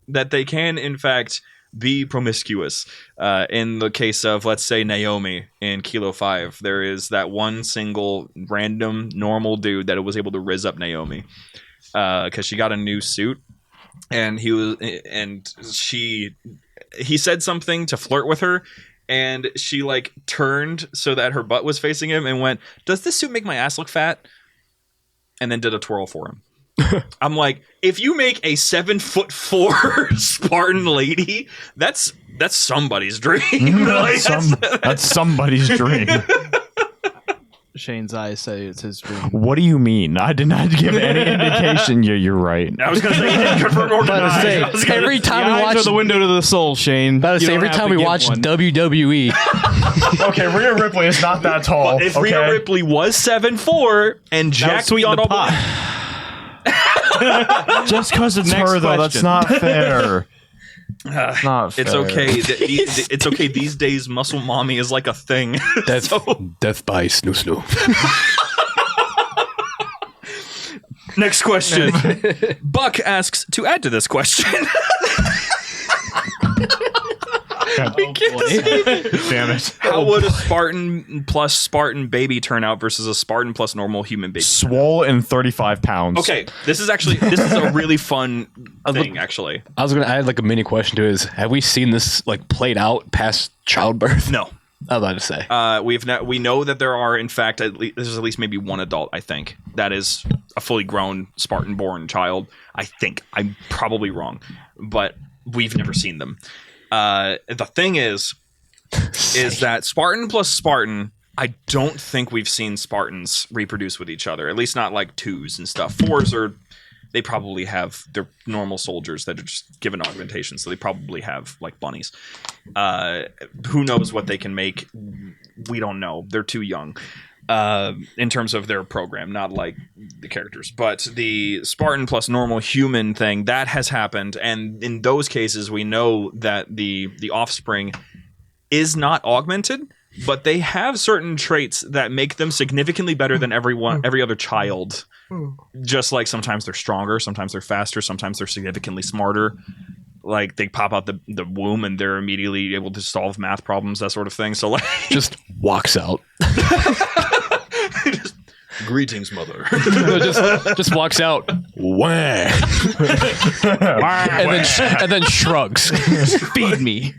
that they can, in fact, be promiscuous. In the case of, let's say, Naomi in Kilo 5, there is that one single random normal dude that was able to rizz up Naomi because she got a new suit, and he said something to flirt with her. And she like turned so that her butt was facing him and went, "Does this suit make my ass look fat?" And then did a twirl for him. I'm like, if you make a 7'4" Spartan lady, that's somebody's dream. Like, that's somebody's dream. Shane's eyes say it's his dream. What do you mean? I did not give any indication. You're right. I was going to say, he didn't confirm or deny. Every time we watch the window to the soul, Shane. Every time we watch WWE. Okay, Rhea Ripley is not that tall. Well, if Rhea Ripley was 7'4" and Jack sweet beyond the all pot. Just because it's her, though, that's not fair. Not fair. It's okay. It's okay. These days, muscle mommy is like a thing. Death by snoo snoo. Next question. Buck asks, to add to this question. Damn it. How would a Spartan plus Spartan baby turn out versus a Spartan plus normal human baby? Swole and 35 pounds. Okay, this is a really fun thing, actually. I was gonna add like a mini question to it is, have we seen this like played out past childbirth? No. I was about to say. We know that there are, in fact, there's at least maybe one adult, I think, that is a fully grown Spartan-born child. I think. I'm probably wrong, but we've never seen them. The thing is that Spartan plus Spartan, I don't think we've seen Spartans reproduce with each other. At least not like 2s and stuff. 4s they probably have, they're normal soldiers that are just given augmentation, so they probably have like bunnies. Who knows what they can make? We don't know. They're too young in terms of their program, not like the characters. But the Spartan plus normal human thing, that has happened. And in those cases, we know that the offspring is not augmented, but they have certain traits that make them significantly better than every other child. Just like sometimes they're stronger, sometimes they're faster, sometimes they're significantly smarter. Like they pop out the womb and they're immediately able to solve math problems, that sort of thing. So like just walks out. Greetings, mother. just walks out. Wah. and then shrugs. Feed me.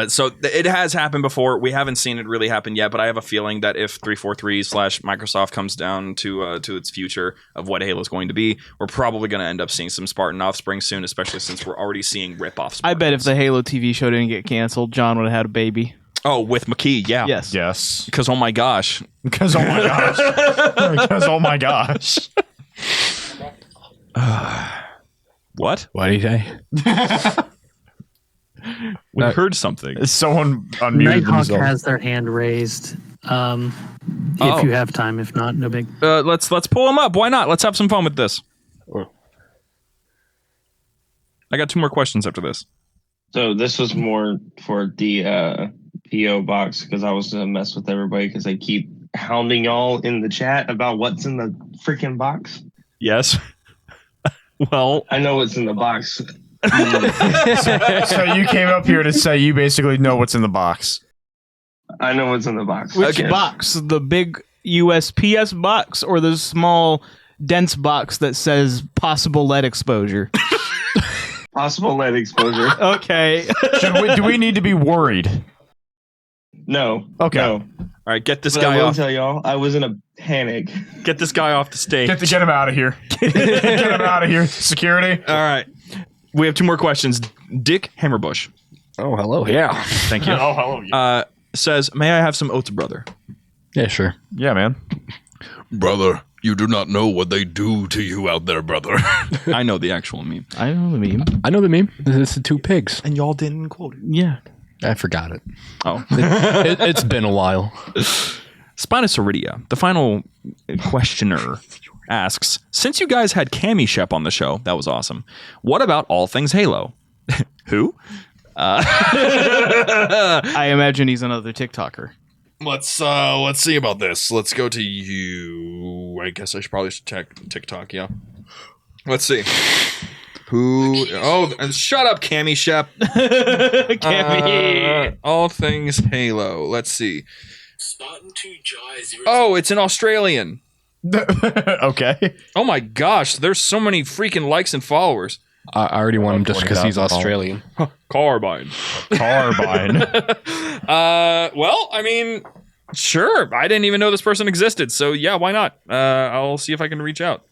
So it has happened before. We haven't seen it really happen yet, but I have a feeling that if 343/Microsoft comes down to its future of what Halo's going to be, we're probably going to end up seeing some Spartan offspring soon, especially since we're already seeing rip-offs. I bet if the Halo TV show didn't get canceled, John would have had a baby. Oh, with McKee, yeah. Yes. Because, oh my gosh. Because, oh my gosh. Because, oh my gosh. What? What did he say? We heard something. Someone unmuted Nighthawk themselves. has their hand raised. If you have time, if not, no big. Let's pull him up. Why not? Let's have some fun with this. I got 2 more questions after this. So this was more for the PO box because I was gonna mess with everybody because I keep hounding y'all in the chat about what's in the freaking box. Yes. Well, I know what's in the box. So you came up here to say you basically know what's in the box. I know what's in the box. Which box? The big USPS box or the small dense box that says possible lead exposure? Possible lead exposure. Okay. Do we need to be worried? No. Okay. No. All right, get this But guy I will off. tell y'all, I was in a panic. Get this guy off the stage. Get him out of here. Get him out of here. Security. All right. We have 2 more questions. Dick Hammerbush. Oh, hello. Yeah. Thank you. Oh, hello. Says, may I have some oats, brother? Yeah, sure. Yeah, man. Brother, you do not know what they do to you out there, brother. I know the actual meme. I know the meme. I know the meme. It's the two pigs. And y'all didn't quote it. Yeah. I forgot it. Oh. It's been a while. Spinosauridia, the final questioner, asks, since you guys had Cammy Shep on the show, that was awesome. What about all things Halo? Who? I imagine he's another TikToker. Let's see about this. Let's go to you. I guess I should probably check TikTok. Yeah. Let's see. Who? Oh, and shut up, Cammy Shep. Cammy. All things Halo. Let's see. Oh, it's an Australian. Okay. Oh my gosh, there's so many freaking likes and followers. I already want him just because he's Australian. Carbine. Carbine. Well, I mean, sure. I didn't even know this person existed. So, yeah, why not? I'll see if I can reach out.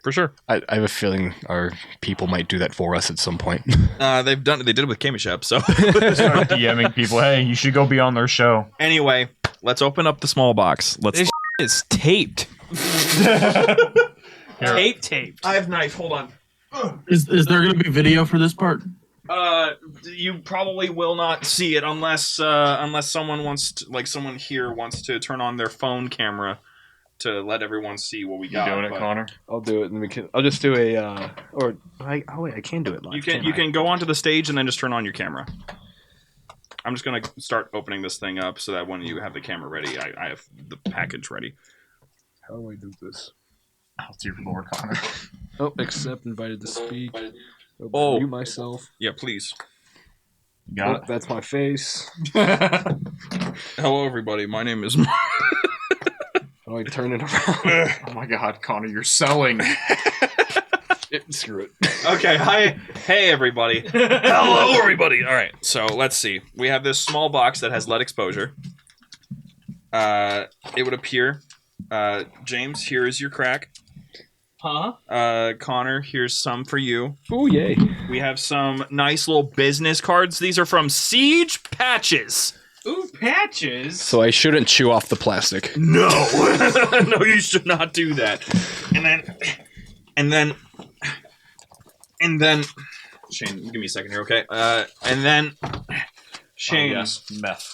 For sure. I have a feeling our people might do that for us at some point. They did it with Cammy Shep, so. Start DMing people, hey, you should go be on their show. Anyway, let's open up the small box. This is taped. Taped. I have knife. Hold on. Is there going to be video for this part? You probably will not see it unless someone wants to, someone here wants to turn on their phone camera to let everyone see what we got. You doing it, Connor? I'll do it. I'll just do a I can do it live. You can go onto the stage and then just turn on your camera. I'm just gonna start opening this thing up so that when you have the camera ready, I have the package ready. How do I do this? I'll do your floor, Connor. Oh, accept invited to speak. Oh, mute myself. Yeah, please. Got it. That's my face. Hello, everybody. My name is. How do I turn it around? Oh my God, Connor, you're selling. Screw it. Okay, hi. Hey, everybody. Hello, everybody. All right, so let's see. We have this small box that has LED exposure. It would appear. James, here is your crack. Huh? Connor, here's some for you. Oh, yay. We have some nice little business cards. These are from Siege Patches. Ooh, patches. So I shouldn't chew off the plastic. No. No, you should not do that. And then Shane, give me a second here, okay? And then Shane. Oh, yes, meth.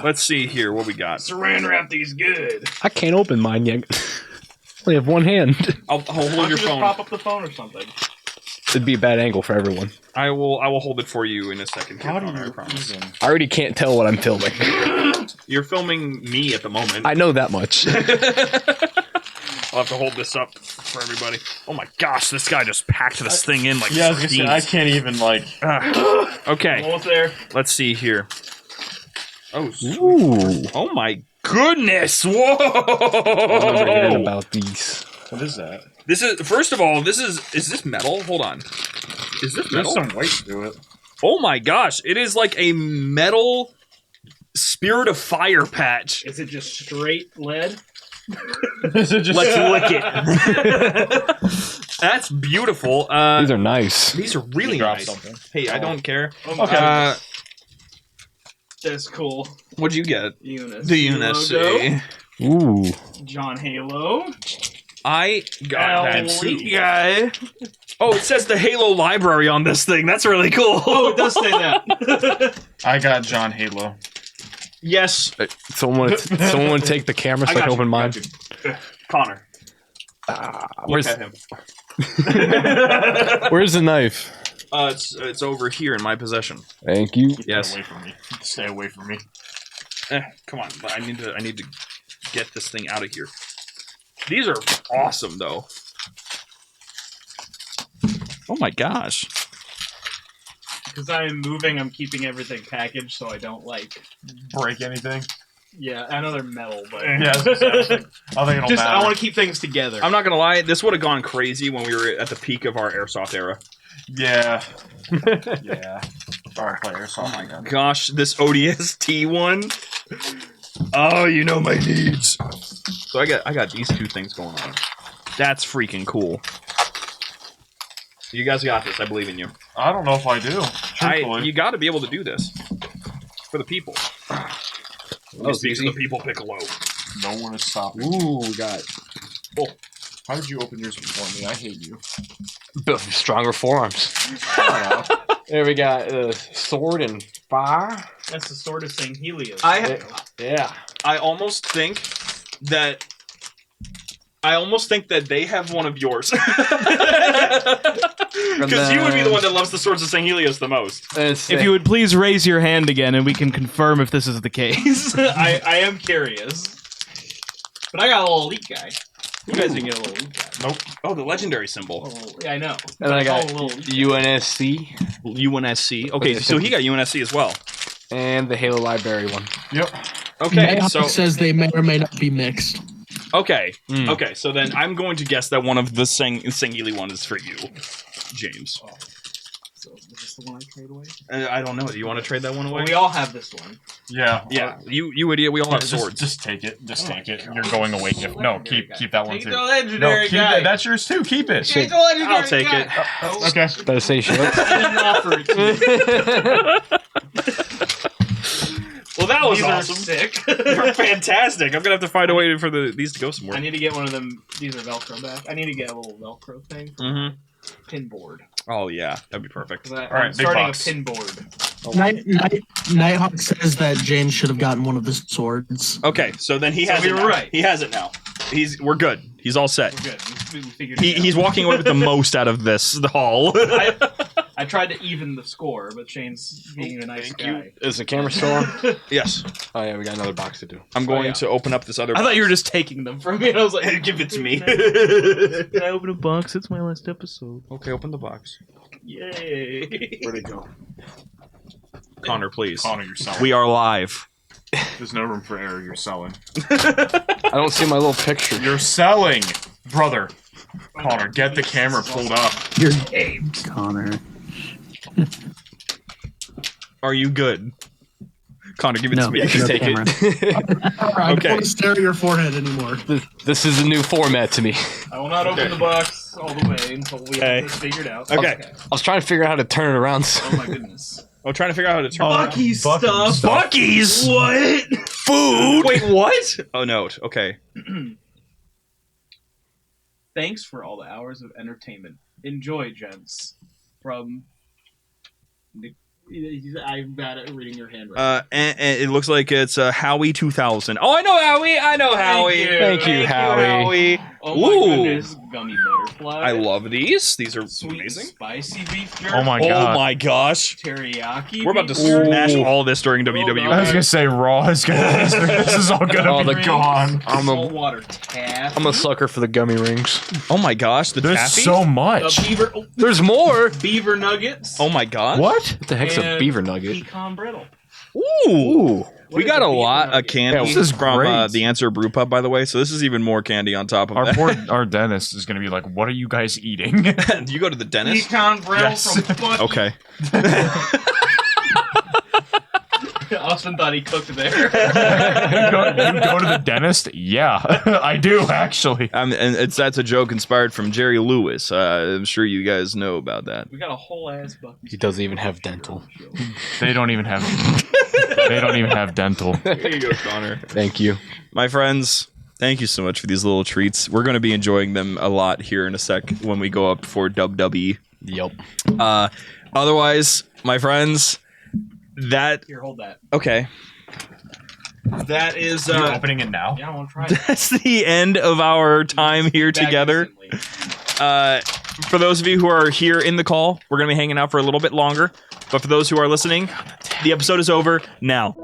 Let's see here what we got. Saran wrap these good. I can't open mine yet. I only have one hand. I'll hold your phone. Prop up the phone or something. It'd be a bad angle for everyone. I will hold it for you in a second. Here, Connor, I promise. I already can't tell what I'm filming. You're filming me at the moment. I know that much. I'll have to hold this up for everybody. Oh my gosh, this guy just packed this thing in like. Yeah, I can't even Okay. Almost there. Let's see here. Oh, sweet. Ooh. Oh my goodness! Whoa! I remember hearing about these. What is that? This is first of all. Is this metal? Hold on. Is this metal? There's some weight to it. Oh my gosh! It is like a metal Spirit of Fire patch. Is it just straight lead? Let's lick it. That's beautiful. These are nice. These are really nice. Something. Hey, I don't care. Okay. That's cool. What'd you get? Eunice. The Eunice. Ooh. John Halo. I got that too. Guy. Oh, it says the Halo library on this thing. That's really cool. Oh, it does say that. I got John Halo. Yes. Someone take the camera so I can open mine. Connor. Where's Look at him. Where's the knife? It's over here in my possession. Thank you. Yes. Stay away from me. Stay away from me. Come on. I need to get this thing out of here. These are awesome, though. Oh my gosh. Because I am moving, I'm keeping everything packaged so I don't break anything. Yeah, I know they're metal, but yeah, I think it'll matter. I want to keep things together. I'm not gonna lie, this would have gone crazy when we were at the peak of our airsoft era. Yeah. Yeah. Our airsoft. Oh my gosh, this ODST one. Oh, you know my needs. So I got these two things going on. That's freaking cool. You guys got this. I believe in you. I don't know if I do. You got to be able to do this for the people. That was easy. The people Piccolo. No one is stopping. Ooh, we got. Oh, how did you open yours before me? I hate you. Stronger forearms. There we got sword and fire. That's the sword of St. Helios. Yeah. I almost think that they have one of yours. Because you would be the one that loves the swords of St. Helios the most. If you would please raise your hand again and we can confirm if this is the case. I am curious. But I got a little elite guy. You guys didn't get a little elite guy. Nope. Oh, the legendary symbol. Oh, yeah, I know. And then I got UNSC. UNSC. Okay, so he got UNSC as well. And the Halo Library one. Yep. Okay, Mayhawk so says they may or may not be mixed. Okay. Okay, so then I'm going to guess that one of the Sangheili one is for you, James. Oh. So is this the one I trade away? I don't know. Do you want to trade that one away? Well, we all have this one. Yeah. Yeah. You idiot. We all have swords. Just take it. Just take it. You're going away gift. No, keep that one too. The legendary no, keep guy. it. That's yours too. Keep it. Take the legendary I'll take guy. it. Okay. Better say shit. Well, that was These awesome. are sick. They're fantastic. I'm gonna have to find a way for these to go somewhere. I need to get one of them. These are Velcro back. I need to get a little Velcro thing. Mm-hmm. Pin board. Oh yeah, that'd be perfect. All right, I'm big starting box. a pin board. Nighthawk says that James should have gotten one of the swords. Okay, so then he has it. we were now. right. He has it now. We're good. He's all set. We're good. We figured it out. He's walking away with the most out of the haul. I tried to even the score, but Shane's being a nice guy. Is the camera still on? Yes. Oh yeah, we got another box to do. I'm going to open up this other I box. thought you were just taking them from me. And I was like, Give it to me. Can I open a box? It's my last episode. Okay, open the box. Yay. Where'd it go? Connor, please. Connor, you're selling. We are live. There's no room for error. You're selling. I don't see my little picture. You're selling, brother. Connor, get the camera pulled up. You're game, Connor. Are you good? Connor, give it to me. No Take camera. it. I don't want to stare at your forehead anymore. This is a new format to me. I will not open the box all the way until we have this figured out. Okay. I was trying to figure out how to turn it around. So. Oh my goodness. I'm trying to figure out how to turn Bucky's stuff. Bucky's? What? Food? Wait, what? Oh, no. Okay. Thanks for all the hours of entertainment. Enjoy, gents. From... I'm bad at reading your handwriting. And it looks like it's Howie 2000. Oh, I know Howie. Thank you, Howie. Oh my goodness, gummy butterfly. I love these. These are Sweet amazing. Spicy beef jerky. Oh my god. Oh my gosh. Teriyaki. We're about to beef jerky. smash all this during WWE. I was gonna say Raw is gonna. This is all gonna be gone. Saltwater taffy. I'm a sucker for the gummy rings. Oh my gosh, the There's taffy? so much. Beaver. There's more. Beaver nuggets. Oh my gosh. What? What the heck's a And beaver nugget? Pecan brittle. Ooh. We is got a a beaver lot of nugget? candy Yeah, this is from great. the Answer Brew Pub, by the way. So this is even more candy on top of that. Our dentist is gonna be like, "What are you guys eating?" Do you go to the dentist? Pecan brittle Yes. from Bucky. Okay. Austin thought he cooked there. you go to the dentist? Yeah, I do actually. And that's a joke inspired from Jerry Lewis. I'm sure you guys know about that. We got a whole ass Bucky. He doesn't even have dental. They don't even have. They don't even have dental. There you go, Connor. Thank you. My friends, thank you so much for these little treats. We're going to be enjoying them a lot here in a sec when we go up for WWE. Yep. Otherwise, my friends, that... Here, hold that. Okay. That is... Are you opening it now? Yeah, I want to try it. That's the end of our time here Back together. instantly. For those of you who are here in the call, we're going to be hanging out for a little bit longer. But for those who are listening, the episode is over now.